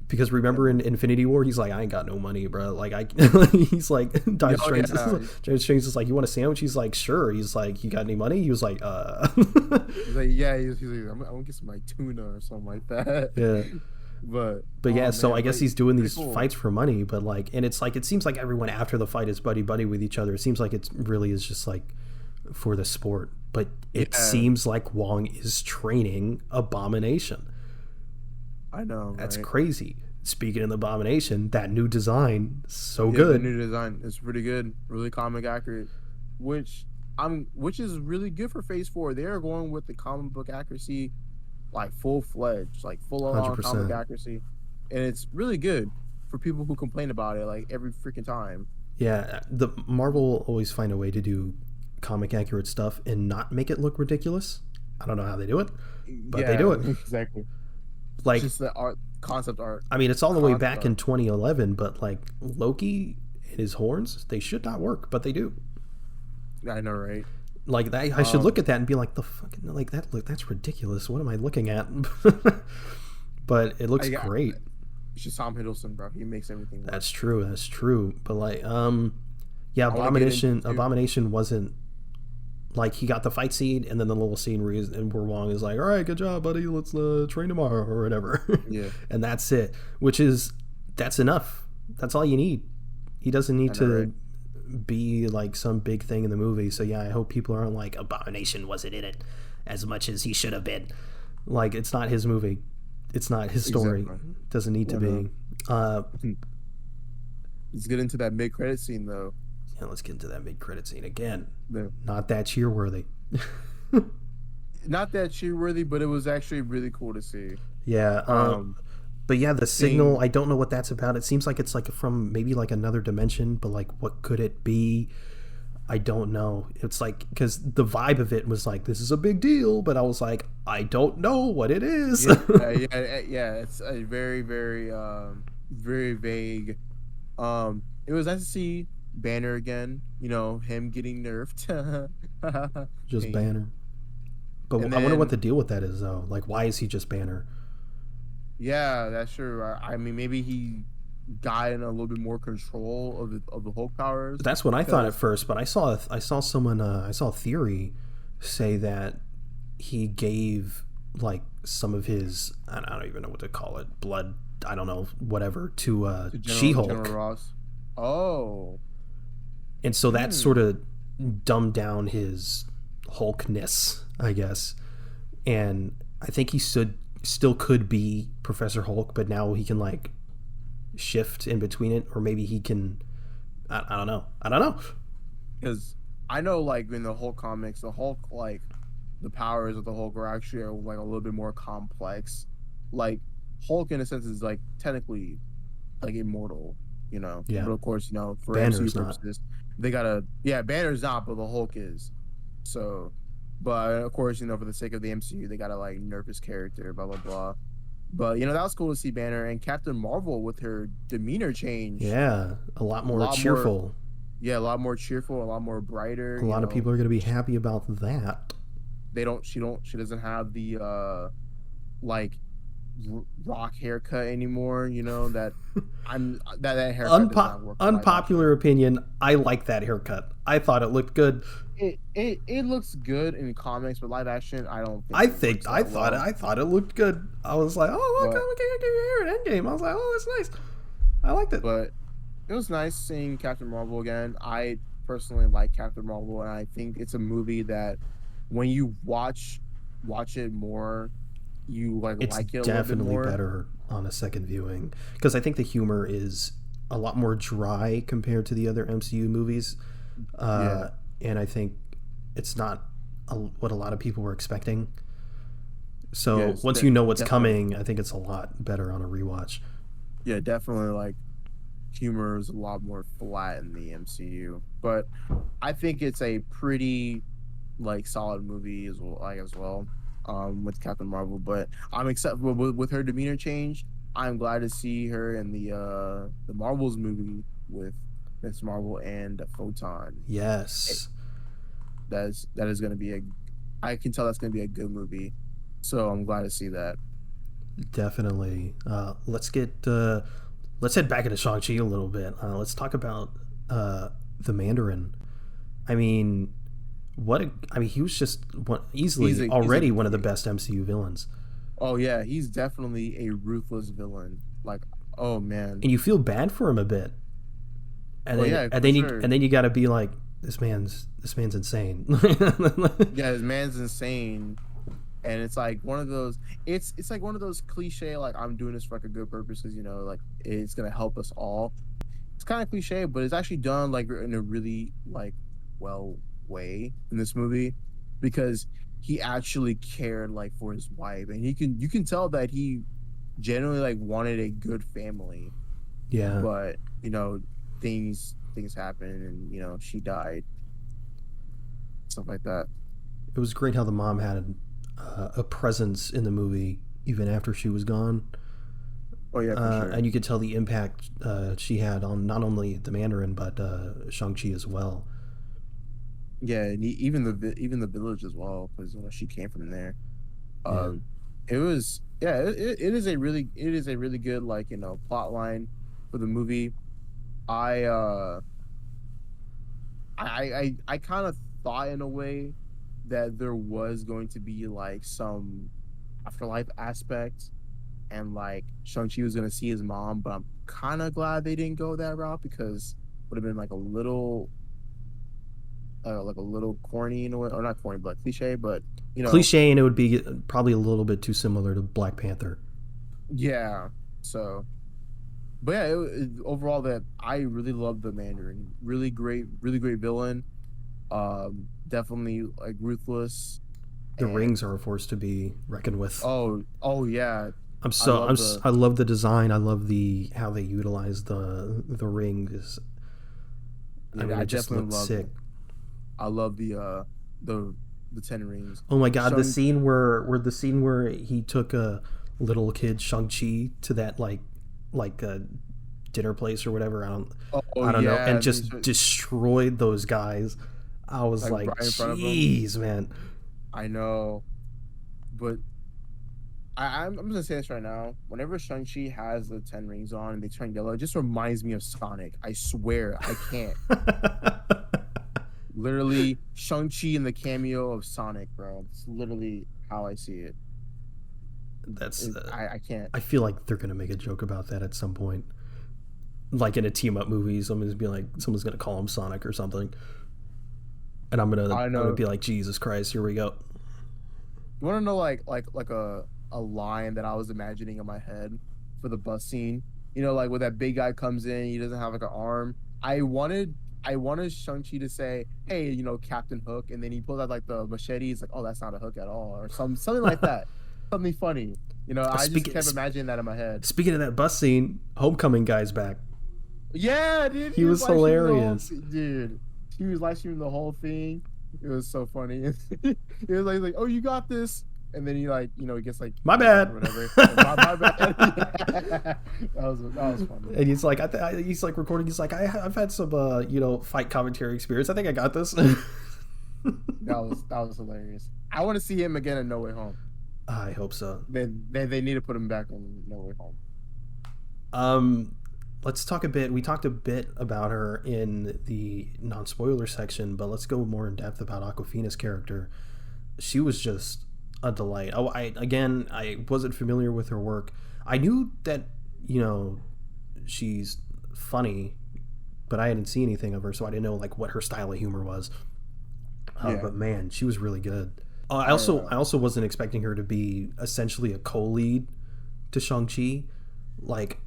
Because remember in Infinity War, he's like, I ain't got no money, bro. Like he's like, Doctor Oh Strange. yeah, Doctor Strange is like, you want a sandwich? He's like, sure. He's like, you got any money? He was like, he's like, yeah, he's like, I'm gonna get some like tuna or something like that. yeah. But But yeah, oh so I man, guess like he's doing pretty these cool. fights for money, but like, and it's like, it seems like everyone after the fight is buddy buddy with each other. It seems like it really is just like for the sport. But it Yeah, seems like Wong is training Abomination. I know, That's right? crazy. Speaking of the Abomination, that new design, so Yeah, the good. new design is pretty good, really comic accurate, which which is really good for Phase 4. They are going with the comic book accuracy, like full fledged, like full on comic 100%. accuracy, and it's really good for people who complain about it like every freaking time. Yeah, the Marvel always find a way to do comic accurate stuff and not make it look ridiculous. I don't know how they do it, but they do Yeah, it. exactly. It's Like, just the art, I mean, it's all the way concept back in art. 2011, but like Loki and his horns, they should not work, but they do. I know, right? Like that, I should look Um, at that and be like, the fucking like that. Look, that's ridiculous. What am I looking at? But it looks I great. it's just Tom Hiddleston, bro. He makes everything work. That's true. That's true. But like, yeah, I want to get into too. Abomination wasn't like he got the fight scene and then the little scene where and where Wong is like, all right, good job, buddy. Let's train tomorrow or whatever, Yeah, and that's it. Which is that's enough. That's all you need. He doesn't need I know, right? to be like some big thing in the movie. So yeah, I hope people aren't like Abomination wasn't in it as much as he should have been. Like it's not his movie. It's not his story. Exactly. Doesn't need to I know. be. Uh, Let's get into that mid credit scene though. yeah, let's get into that mid credit scene again. The Not that cheer worthy. not that cheer worthy, but it was actually really cool to see. Yeah. Um, But yeah, the signal. seeing I don't know what that's about. It seems like it's like from maybe like another dimension, but like what could it be? I don't know. It's like because the vibe of it was like this is a big deal, but I was like I don't know what it is. yeah, yeah. It's a very vague. It was nice to see Banner again. You know, him getting nerfed. Just and Banner. But I wonder what then the deal with that is though. Like why is he just Banner? yeah, that's true. I mean, maybe he got in a little bit more control of the Hulk powers That's what I thought at because first, but I saw someone I saw a theory say that he gave like some of his I don't even know what to call it blood I don't know whatever to to General She-Hulk, Ross. Oh, and so that hmm. sort of dumbed down his Hulkness, I guess. And I think he still could be Professor Hulk, but now he can like shift in between it, or maybe he can. I don't know. I don't know. Because I know, like in the Hulk comics, the Hulk, like the powers of the Hulk are actually like a little bit more complex. Like Hulk, in a sense, is like technically like immortal, you know. Yeah, But of course, for MCU Banner's not. purposes, they gotta yeah, Banner's not, but the Hulk is. So, but of course, for the sake of the MCU, they gotta like nerf his character, blah blah blah. But that was cool to see Banner and Captain Marvel with her demeanor change, Yeah, a lot a more lot more cheerful. yeah, a lot more cheerful, a lot more brighter. A lot of people are going to be happy about that. She doesn't have the like rock haircut anymore. That haircut does not work for live action. Unpopular opinion. I like that haircut. I thought it looked good. It looks good in comics, but live action, I don't think it works that well. I thought it looked good. I was like, oh look, But I'm gonna get your hair at Endgame. I was like, oh that's nice. I liked it. but it was nice seeing Captain Marvel again. I personally like Captain Marvel, and I think it's a movie that when you watch it more, you It's like it a little bit definitely more. better on a second viewing because I think the humor is a lot more dry compared to the other MCU movies, Yeah, uh, and I think it's not what a lot of people were expecting. So yes, once you know what's definitely. coming, I think it's a lot better on a rewatch. Yeah, definitely. Like humor is a lot more flat in the MCU, but I think it's a pretty like solid movie as well. With Captain Marvel, but I'm except with her demeanor change. I'm glad to see her in the Marvels movie with Miss Marvel and Photon. It, Yes. that is going to be I can tell that's gonna be a good movie. So I'm glad to see that. Definitely. Let's head back into Shang-Chi a little bit. Let's talk about the Mandarin. I mean, he was just He's easily a he's a already one of the best MCU villains. oh yeah, he's definitely a ruthless villain. Like, oh man. And you feel bad for him a bit. And Oh then yeah, for sure. you got to be like, this man's insane. Yeah, his man's insane. And it's like one of those it's like one of those cliche like I'm doing this for like a good purposes, like it's gonna help us all. It's kind of cliche, but it's actually done like in a really like well way in this movie because he actually cared like for his wife, and you can tell that he genuinely like wanted a good family, Yeah. but things happen, and she died, stuff like that. It was great how the mom had a presence in the movie even after she was gone. Oh yeah, for sure. And you could tell the impact she had on not only the Mandarin but Shang-Chi as well. Yeah, and even the village as well, because she came from there. Yeah. Um, it was yeah, it is a really good like plot line for the movie. I uh I kind of thought in a way that there was going to be like some afterlife aspect, and like Shang-Chi was gonna see his mom, but I'm kind of glad they didn't go that route because would have been like a little corny in a way, or not corny, but cliche. But Cliche, and it would be probably a little bit too similar to Black Panther. yeah. So, but yeah, overall, that I really love the Mandarin. Really great villain. Definitely like ruthless, The and rings are a force to be reckoned with. oh yeah, I love the I love the design. I love the how they utilize the rings. I yeah, mean, I it just definitely looks love sick. it. I love the the 10 rings. Oh my god, Shang the scene where he took a little kid Shang Chi to that like dinner place or whatever. Oh I don't know, yeah, and and then just destroyed those guys. I was like like, right in front of him. jeez, man. I know, but I'm gonna say this right now. Whenever Shang-Chi has the 10 rings on and they turn yellow, it just reminds me of Sonic. I swear, I can't. Literally, Shang-Chi in the cameo of Sonic, bro. It's literally how I see it. That's I can't. I feel like they're gonna make a joke about that at some point, like in a team up movie. Someone's gonna call him Sonic or something, and I I'm gonna know. be like, Jesus Christ, here we go. You want to know like a line that I was imagining in my head for the bus scene? Like when that big guy comes in, he doesn't have like an arm. I wanted Shang-Chi to say, "Hey, Captain Hook," and then he pulls out like the machete. He's like, "Oh, that's not a hook at all," or something like that. Something funny. I just Speaking kept imagining that in my head. speaking of that bus scene, Homecoming guy's back. Yeah, dude, He he was was live streaming the whole hilarious. dude. He was live streaming the whole thing. It was so funny. It was like, "Oh, you got this," and then he like, he gets like My choked up or bad. whatever. Like, my bad. Yeah. That was funny. And he's like, he's like recording. He's like, I've had some, fight commentary experience. I think I got this. That was hilarious. I want to see him again in No Way Home. I hope so. They need to put him back on No Way Home. Um, let's talk a bit. We talked a bit about her in the non-spoiler section, but let's go more in depth about Aquafina's character. She was just a delight. Oh, I wasn't familiar with her work. I knew that she's funny, but I hadn't seen anything of her, so I didn't know like what her style of humor was. Yeah. But man, she was really good. I I also wasn't expecting her to be essentially a co-lead to Shang-Chi. Like,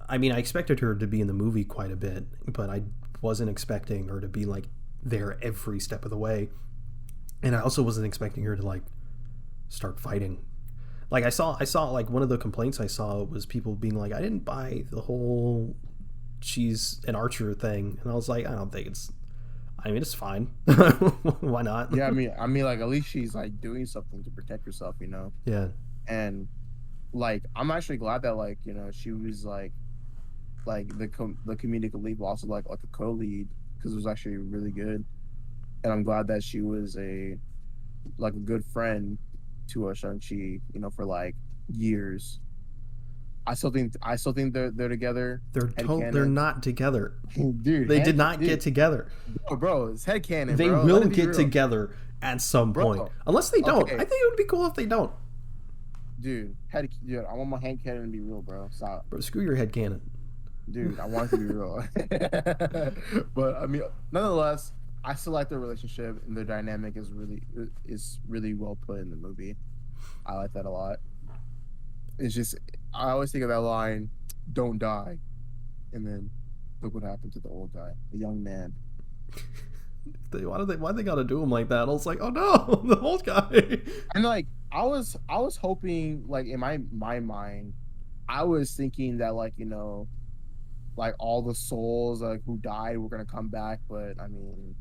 I mean, I expected her to be in the movie quite a bit, but I wasn't expecting her to be like there every step of the way. And I also wasn't expecting her to like start fighting. Like I saw like one of the complaints I saw was people being like, I didn't buy the whole she's an archer thing, and I was like, I don't think it's. I mean, it's fine. Why not? yeah, like at least she's like doing something to protect herself. Yeah. And like I'm actually glad that like she was like the comedic lead, but also like a co-lead, because it was actually really good. And I'm glad that she was a like a good friend to a Shang-Chi, for like years. I still think they're together. Head They're canon. not together. Dude, They did not get dude, together. bro, it's head canon, They bro. Let will it be get real, together at some point. bro. Unless they don't. I Okay, think it would be cool if they don't. dude, I want my head canon to be real, bro. Stop. Bro, screw your head cannon. Dude, I want it to be real. But I mean, nonetheless, I still like their relationship and their dynamic is really well put in the movie. I like that a lot. It's just I always think of that line, "Don't die," and then look what happened to the old guy, the young man. Why they gotta do him like that? I was like, oh no, the old guy. And like I was hoping like in my mind, I was thinking that like all the souls like who died were gonna come back, but I mean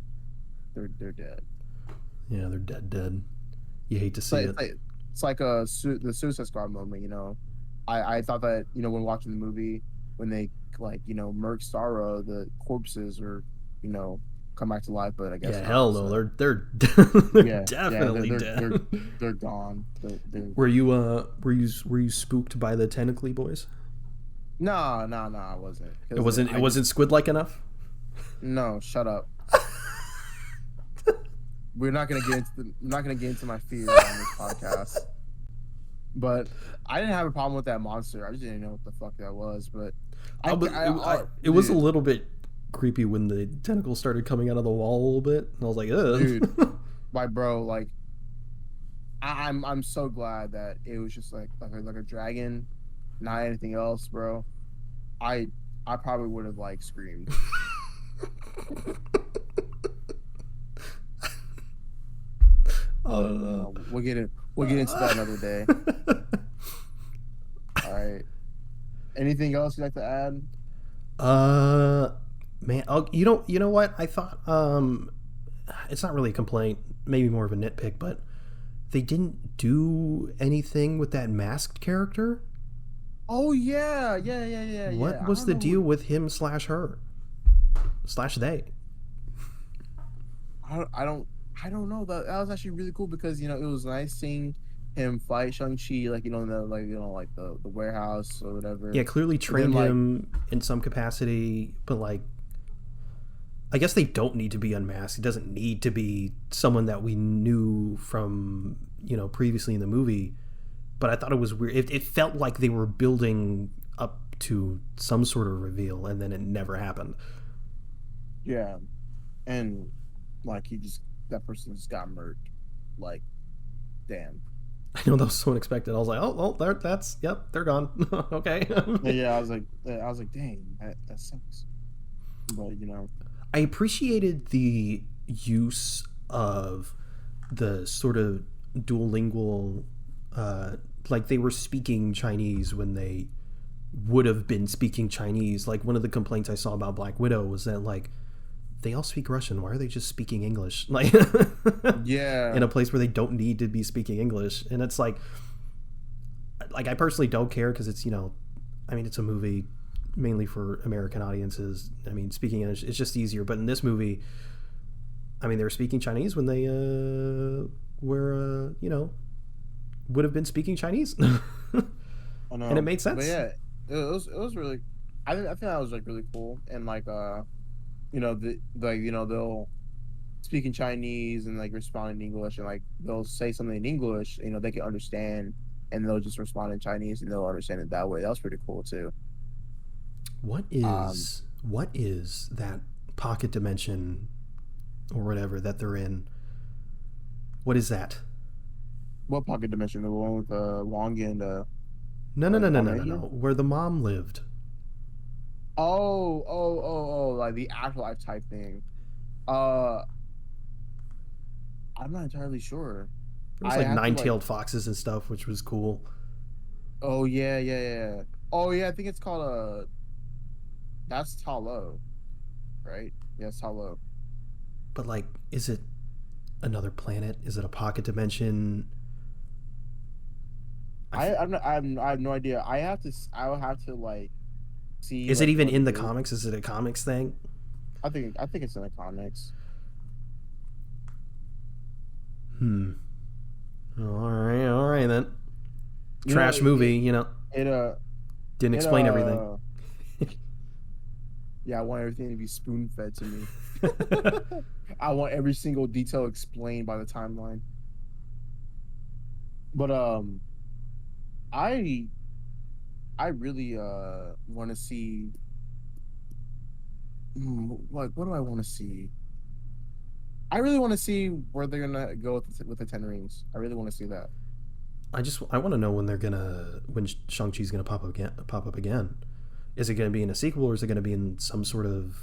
they're dead. Yeah, they're dead. You hate to It's see like it. the Suicide Squad moment. I thought that when watching the movie when they murk Starro, the corpses or you know come back to life, but I guess Yeah, not. hell no, So they're yeah, definitely dead. they're gone. They're Were you spooked by the tentacly boys? no, I wasn't. It 'Cause wasn't it wasn't squid like enough. no, shut up. We're not gonna get into my fear on this podcast. But I didn't have a problem with that monster. I just didn't know what the fuck that was. But It was a dude, little bit creepy when the tentacles started coming out of the wall a little bit, and I was like, dude, ugh. like bro, like I'm so glad that it was just like a dragon, not anything else, bro. I I probably would have like screamed. Oh But no. we'll get into that another day. All right. Anything else you'd like to add? uh, man, you know what? I thought it's not really a complaint, maybe more of a nitpick, but they didn't do anything with that masked character. Oh yeah. What I was don't the know deal with him slash her slash they? I don't I don't I don't know. That was actually really cool because it was nice seeing him fight Shang-Chi in the like the warehouse or whatever. Yeah, clearly But then trained him in some capacity, but like I guess they don't need to be unmasked. It doesn't need to be someone that we knew from, previously in the movie. But I thought it was weird. It felt like they were building up to some sort of reveal, and then it never happened. yeah, and like that person just got murked. Like damn. I know that was so unexpected. I was like, oh, well, yep, they're gone. Okay. Yeah, I was like, dang, that sucks. But I appreciated the use of the sort of duolingual, like they were speaking Chinese when they would have been speaking Chinese. Like one of the complaints I saw about Black Widow was that like they all speak Russian. Why are they just speaking English? Like in yeah, a place where they don't need to be speaking English. And it's like I personally don't care because it's I mean it's a movie mainly for American audiences. I mean speaking English it's just easier. But in this movie, I mean they were speaking Chinese when they were would have been speaking Chinese. I And it know. made But sense. yeah, it was really. I think that was like really cool and like they'll speak in Chinese and like respond in English and like they'll say something in English, they can understand and they'll just respond in Chinese and they'll understand it that way. That was pretty cool too. Um, What is that pocket dimension or whatever that they're in? What is that? what pocket dimension? The one with Wong and No, no, no, no, Wong no, no, no. Yu? Where the mom lived. Oh, like the afterlife type thing. Uh, I'm not entirely sure. There was I like have to like. nine-tailed foxes and stuff, which was cool. Oh yeah. Oh yeah, I think it's called that's Talo, right? Yes, Talo. But like, is it another planet? Is it a pocket dimension? I f- I have no idea. I will have to like see is it like even what in it the is. comics? Is it a comics thing? I think it's in the comics. Hmm. All right then. You know, Trash movie, you know, it didn't it explain everything. yeah, I want everything to be spoon fed to me. I want every single detail explained by the timeline. But I I really want to see like what do I want to see? I really want to see where they're gonna go with the Ten Rings. I really want to see that. I want to know when Shang-Chi's gonna pop up again. Is it gonna be in a sequel or is it gonna be in some sort of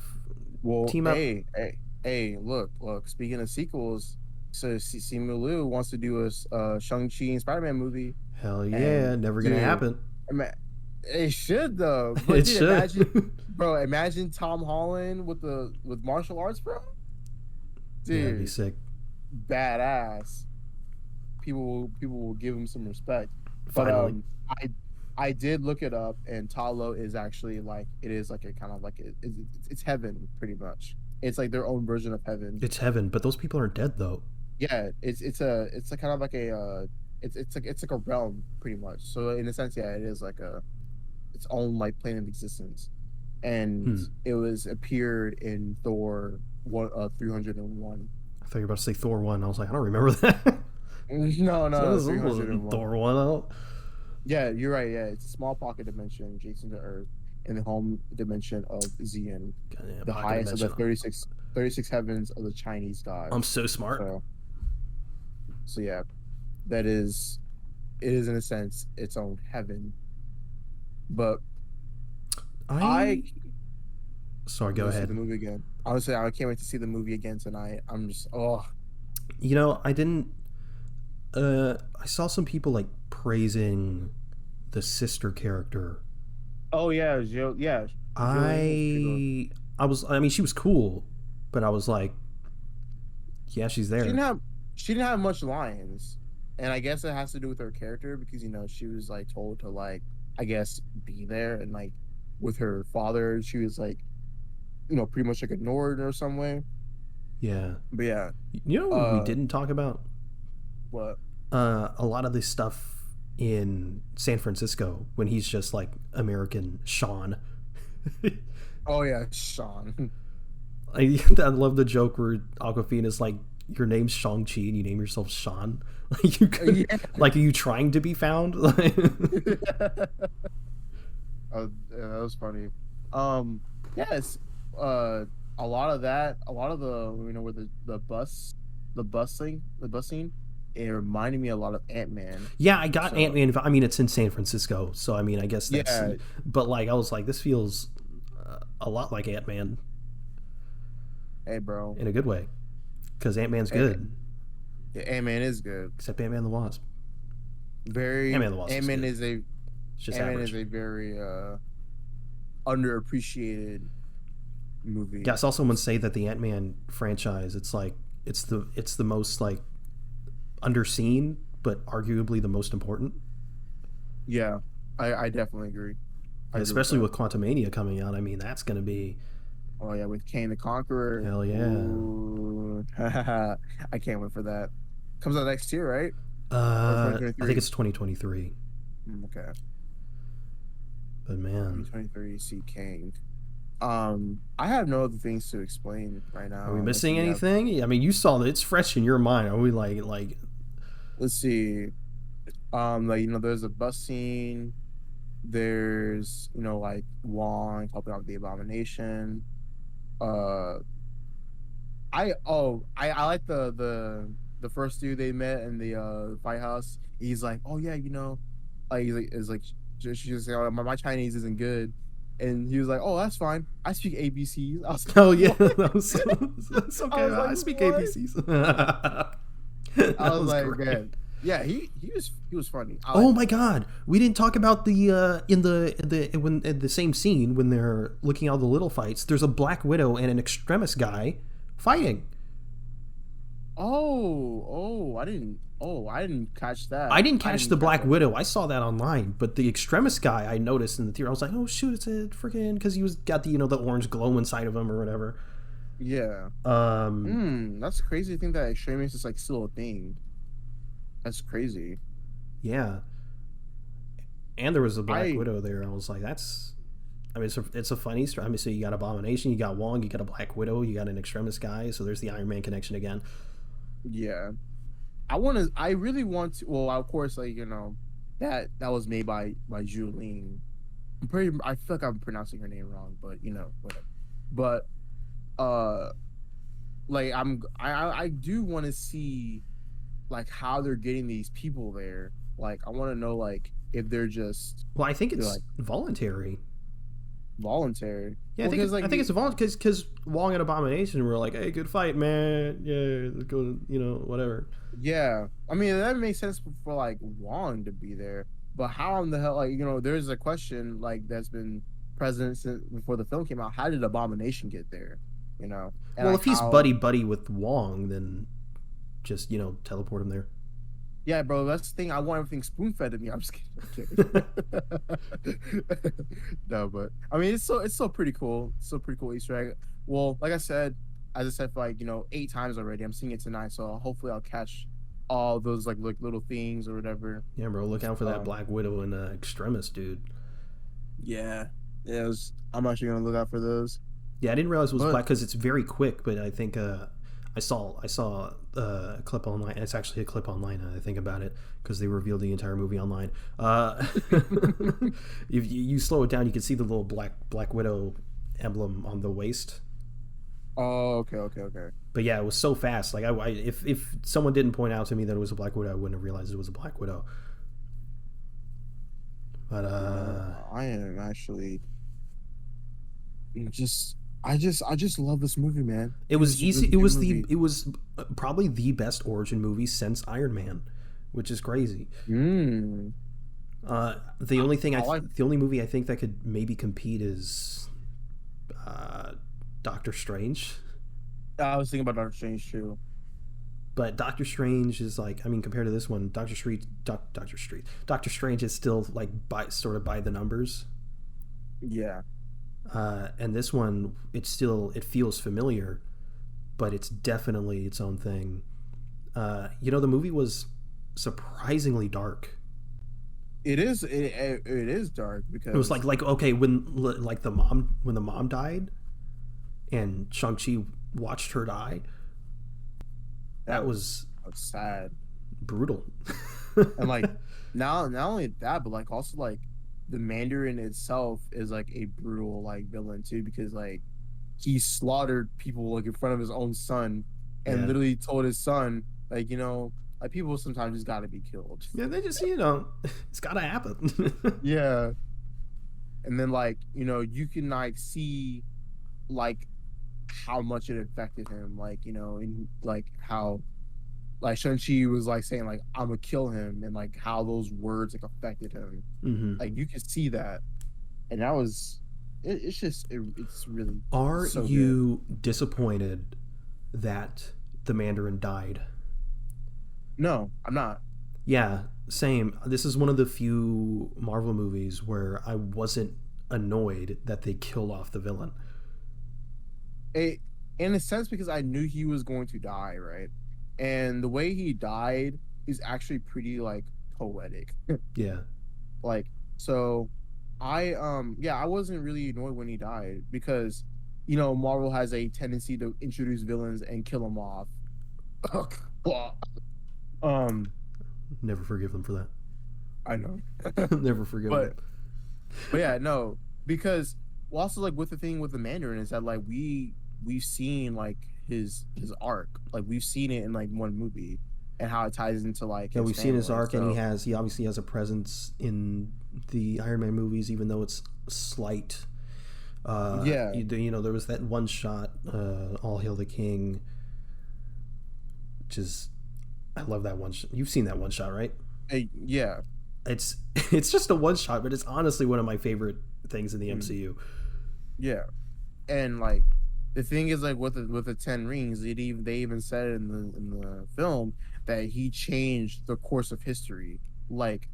Well, team up? hey, look. Speaking of sequels, so Simu Liu wants to do a Shang-Chi and Spider-Man movie, Hell and yeah, never gonna dude, happen. ima- it should though. But It dude, should. imagine Tom Holland with martial arts, bro. Yeah, it'd be Dude, sick. badass. People will give him some respect. But Finally. I did look it up, and Talo is actually like it is like a kind of like it's heaven pretty much. It's like their own version of heaven. It's heaven, but those people aren't dead though. Yeah, it's a kind of like a it's like a realm pretty much. So in a sense, yeah, it is like a its own like plane of existence, and Hmm. it was appeared in Thor 301. I thought you were about to say Thor 1. I was like, I don't remember that. No, This wasn't 301. Thor 1 out. Yeah, you're right. Yeah, it's a small pocket dimension adjacent to Earth in the home dimension of Xian, Goddamn, the pocket highest of the dimension. 36 heavens of the Chinese I'm gods. so smart. So, so yeah, that is, it is in a sense its own heaven. But I I. Sorry, go go see the ahead. movie again. Honestly, I can't wait to see the movie again tonight. I'm just, oh, You know, I didn't. I saw some people like praising the sister character. oh yeah, yeah, Jillian was pretty good. I mean, she was cool, but I was like, yeah, she's She didn't there. have she didn't have much lines, and I guess it has to do with her character because she was like told to like I guess be there and like with her father she was like pretty much like ignored or some way. Yeah. But yeah, You know what we uh, didn't talk about? what? A lot of this stuff in San Francisco when he's just like American Sean. Oh yeah, Sean. I love the joke where Aquafina's like, your name's Shang-Chi and you name yourself Sean. Like you could, Yeah. like, are you trying to be found? Yeah, that was funny. Yes, a lot of that, a lot of the where the bus scene, it reminded me a lot of Ant-Man. Yeah, I got So Ant-Man. I mean, it's in San Francisco, so I mean, I guess that's. yeah, But like, I was like, this feels a lot like Ant-Man hey bro, in a good way, because Ant-Man's good, Ant-Man is good. except Ant-Man the Wasp. Very Ant-Man the Wasp is Ant-Man good. is a It's just Ant-Man is average. a very underappreciated Yeah, I movie. saw someone say that the Ant-Man franchise, it's like it's the most like underseen, but arguably the most important. Yeah, I definitely agree. I And agree with especially that. with Quantumania coming out, I mean, that's going to be Oh yeah, with Kane the Conqueror. hell yeah. Ooh, I can't wait for that. Comes out next year, right? Or I think 2023. it's 2023. Okay, But man, 2023. See Kane. I have no other things to explain right are we now, unless missing you have. anything? I mean, you saw that it's fresh in your mind. Are we like Let's see. Like there's a bus scene. There's like Wong helping out the Abomination. Uh, I like the first dude they met in the White House. He's like, oh yeah, like he's like is like she just like, oh, my Chinese isn't good, and he was like, oh that's fine. I speak ABCs. I was oh like, yeah, what? that was that's I okay. was like, I speak what? ABCs. I That was was like, great. man, yeah, he was funny. I Oh liked my him. god, we didn't talk about the in the same scene when they're looking at all the little fights. There's a Black Widow and an extremist guy fighting. I didn't catch that. I didn't I catch didn't the catch Black that. Widow. I saw that online, but the extremist guy I noticed in the theater. I was like, oh shoot, it's a freaking because he was got the the orange glow inside of him or whatever. Yeah. Um, That's crazy to think that extremists is like still a thing. That's crazy. Yeah, and there was a Black I Widow there. I was like, that's. I mean, it's a fun Easter. I mean, so you got Abomination, you got Wong, you got a Black Widow, you got an Extremis guy. So there's the Iron Man connection again. yeah. I want to. I really want to. Well, of course, like that was made by Julie. I'm pretty. I feel like I'm pronouncing her name wrong, but whatever. But uh, like I do want to see like how they're getting these people there. Like I want to know like if Well, I think they're it's like voluntary. voluntary. Yeah, Well, because I like think it's voluntary because Wong and Abomination were like, "Hey, good fight, man. Yeah, let's go. Whatever." yeah, I mean that makes sense for like Wong to be there, but how in the hell like there's a question like that's been present since before the film came out. How did Abomination get there? And Well, like if he's how buddy buddy with Wong, then just teleport him there. yeah, bro, that's the thing. I want everything spoon fed to me. I'm just kidding. No, but I mean it's so pretty cool. It's so pretty cool Easter egg. Well, like I said, as I said for like 8 times already. I'm seeing it tonight, so hopefully I'll catch all those like little things or whatever. Yeah, bro, look out for that Um, Black Widow and Extremis, dude. yeah, yeah. I'm actually gonna look out for those. Yeah, I didn't realize it was But black because it's very quick. But I think I saw a clip online. It's actually a clip online. Now that I think about it because they revealed the entire movie online. If you slow it down, you can see the little Black Widow emblem on the waist. oh, okay, okay, okay. But yeah, it was so fast. Like if someone didn't point out to me that it was a Black Widow, I wouldn't have realized it was a Black Widow. But I am actually just I just love this movie, man. it It was was a easy. really good movie. It was probably the best origin movie since Iron Man, which is crazy. Mm. The only thing I like the only movie I think that could maybe compete is Doctor Strange. I was thinking about Doctor Strange too. But Doctor Strange is like, I mean, compared to this one, Doctor Strange is still like sort of by the numbers. Yeah. And this one, it feels familiar, but it's definitely its own thing. The movie was surprisingly dark. It is dark It was because like okay like when the mom died, and Shang-Chi watched her die. That was that was sad. brutal. And like now not only that, but like also like the Mandarin itself is like a brutal like villain too, because like he slaughtered people like in front of his own son and Yeah. literally told his son, like, like people sometimes just gotta be killed. Yeah, they just it's gotta happen. Yeah. And then like, you can like see like how much it affected him, like, and like how like Shang-Chi was like saying like I'm gonna kill him, and like how those words like affected him. Hmm. Like you can see that. And that was it's just it's really Are so good. you disappointed that the Mandarin died? No, I'm not. Yeah, same. This is one of the few Marvel movies where I wasn't annoyed that they killed off the villain. It in a sense because I knew he was going to die, right? And the way he died is actually pretty like poetic. Yeah. Like so yeah, I wasn't really annoyed when he died because Marvel has a tendency to introduce villains and kill them off. um Never forgive them for that. I know. Never forgive them. but But yeah, no, because well, also like with the thing with the Mandarin is that like we've seen like his arc, like we've seen it in like one movie, and how it ties into like Yeah, his we've seen his family. arc, and So he obviously has a presence in the Iron Man movies, even though it's slight. yeah, There was that one shot, "All Hail the King," which is, I love that one. You've seen that one shot, right? yeah, It's it's just a one shot, but it's honestly one of my favorite things in the mm, MCU. yeah, and like the thing is like with the 10 rings, they even said it in the film that he changed the course of history. Like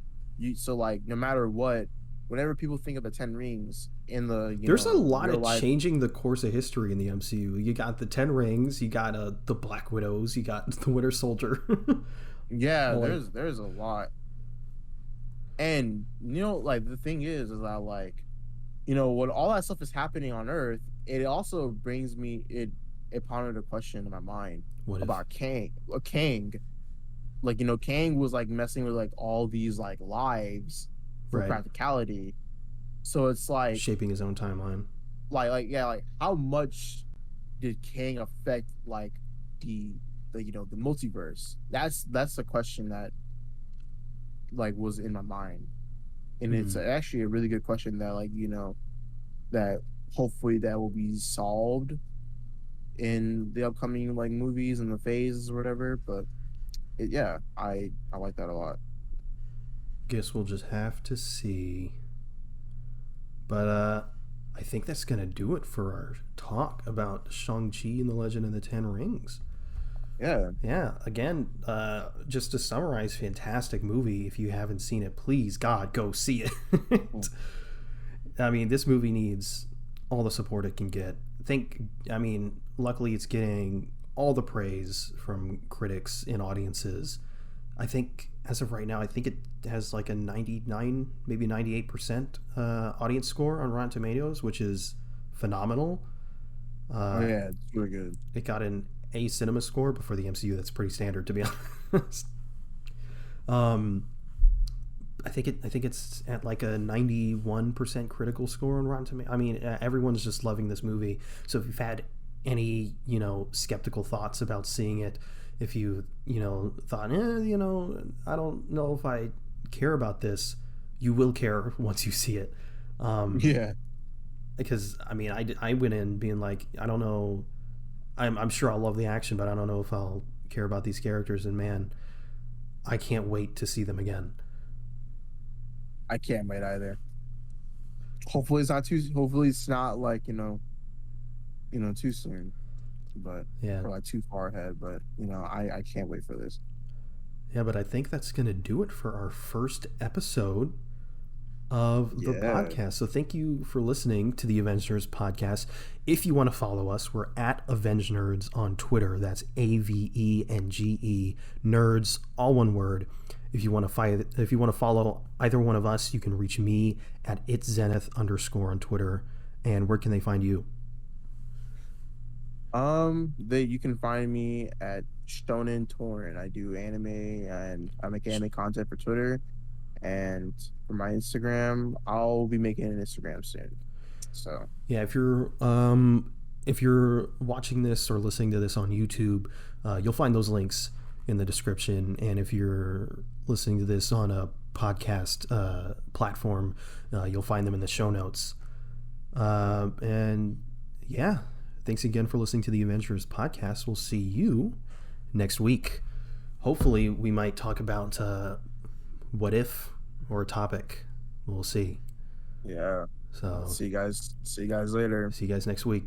so like no matter what, whenever people think of the 10 rings in the There's a lot real of life. changing the course of history in the MCU. You got the Ten Rings, you got the Black Widows, you got the Winter Soldier. Yeah, Well, like, there's a lot. And like the thing is that like, when all that stuff is happening on Earth, it also brings me it pondered a question in my mind what if? about Kang. Like, Kang was like messing with like all these like lives for Right. practicality. So it's like Shaping his own timeline. yeah, like how much did Kang affect like the the multiverse? That's the question that like was in my mind. And it's Hmm. actually a really good question that like, that hopefully that will be solved in the upcoming like movies and the phases or whatever. But yeah, I like that a lot. Guess we'll just have to see. But I think that's gonna do it for our talk about Shang-Chi and the Legend of the Ten Rings. Yeah. Yeah, again, just to summarize, fantastic movie. If you haven't seen it, please, God, go see it. I mean, this movie needs all the support it can get. I mean, luckily it's getting all the praise from critics and audiences. I think, as of right now, I think it has like a 99, maybe 98% audience score on Rotten Tomatoes, which is phenomenal. Oh Uh, yeah, it's really good. it got an A cinema score, but for the MCU, that's pretty standard, to be honest. um, I think it's at like a 91% critical score on Rotten Tomatoes. I mean, everyone's just loving this movie. So if you've had any skeptical thoughts about seeing it, if you thought I don't know if I care about this, you will care once you see it. Um, Yeah, because I mean, I went in being like, I don't know. I'm sure I'll love the action, but I don't know if I'll care about these characters. And man, I can't wait to see them again. I can't wait either. Hopefully it's not too. Hopefully it's not like too soon, but Yeah. or like too far ahead. But I can't wait for this. Yeah, but I think that's going to do it for our first episode of the Yeah. podcast. So thank you for listening to the Avengenerds podcast. If you want to follow us, we're at Avengenerds on Twitter. That's AVENGE nerds, all one word. If you want to follow either one of us, you can reach me at itszenith_ on Twitter. And where can they find you? They you can find me at Shonen Torn. I do anime and I make anime content for Twitter and for my Instagram. I'll be making an Instagram soon. So Yeah, if you're watching this or listening to this on YouTube, you'll find those links in the description. And if you're listening to this on a podcast platform, you'll find them in the show notes. And yeah, thanks again for listening to the Avengers podcast. We'll see you next week. Hopefully, we might talk about what if or a topic. We'll see. yeah. So, See you guys later. see you guys next week.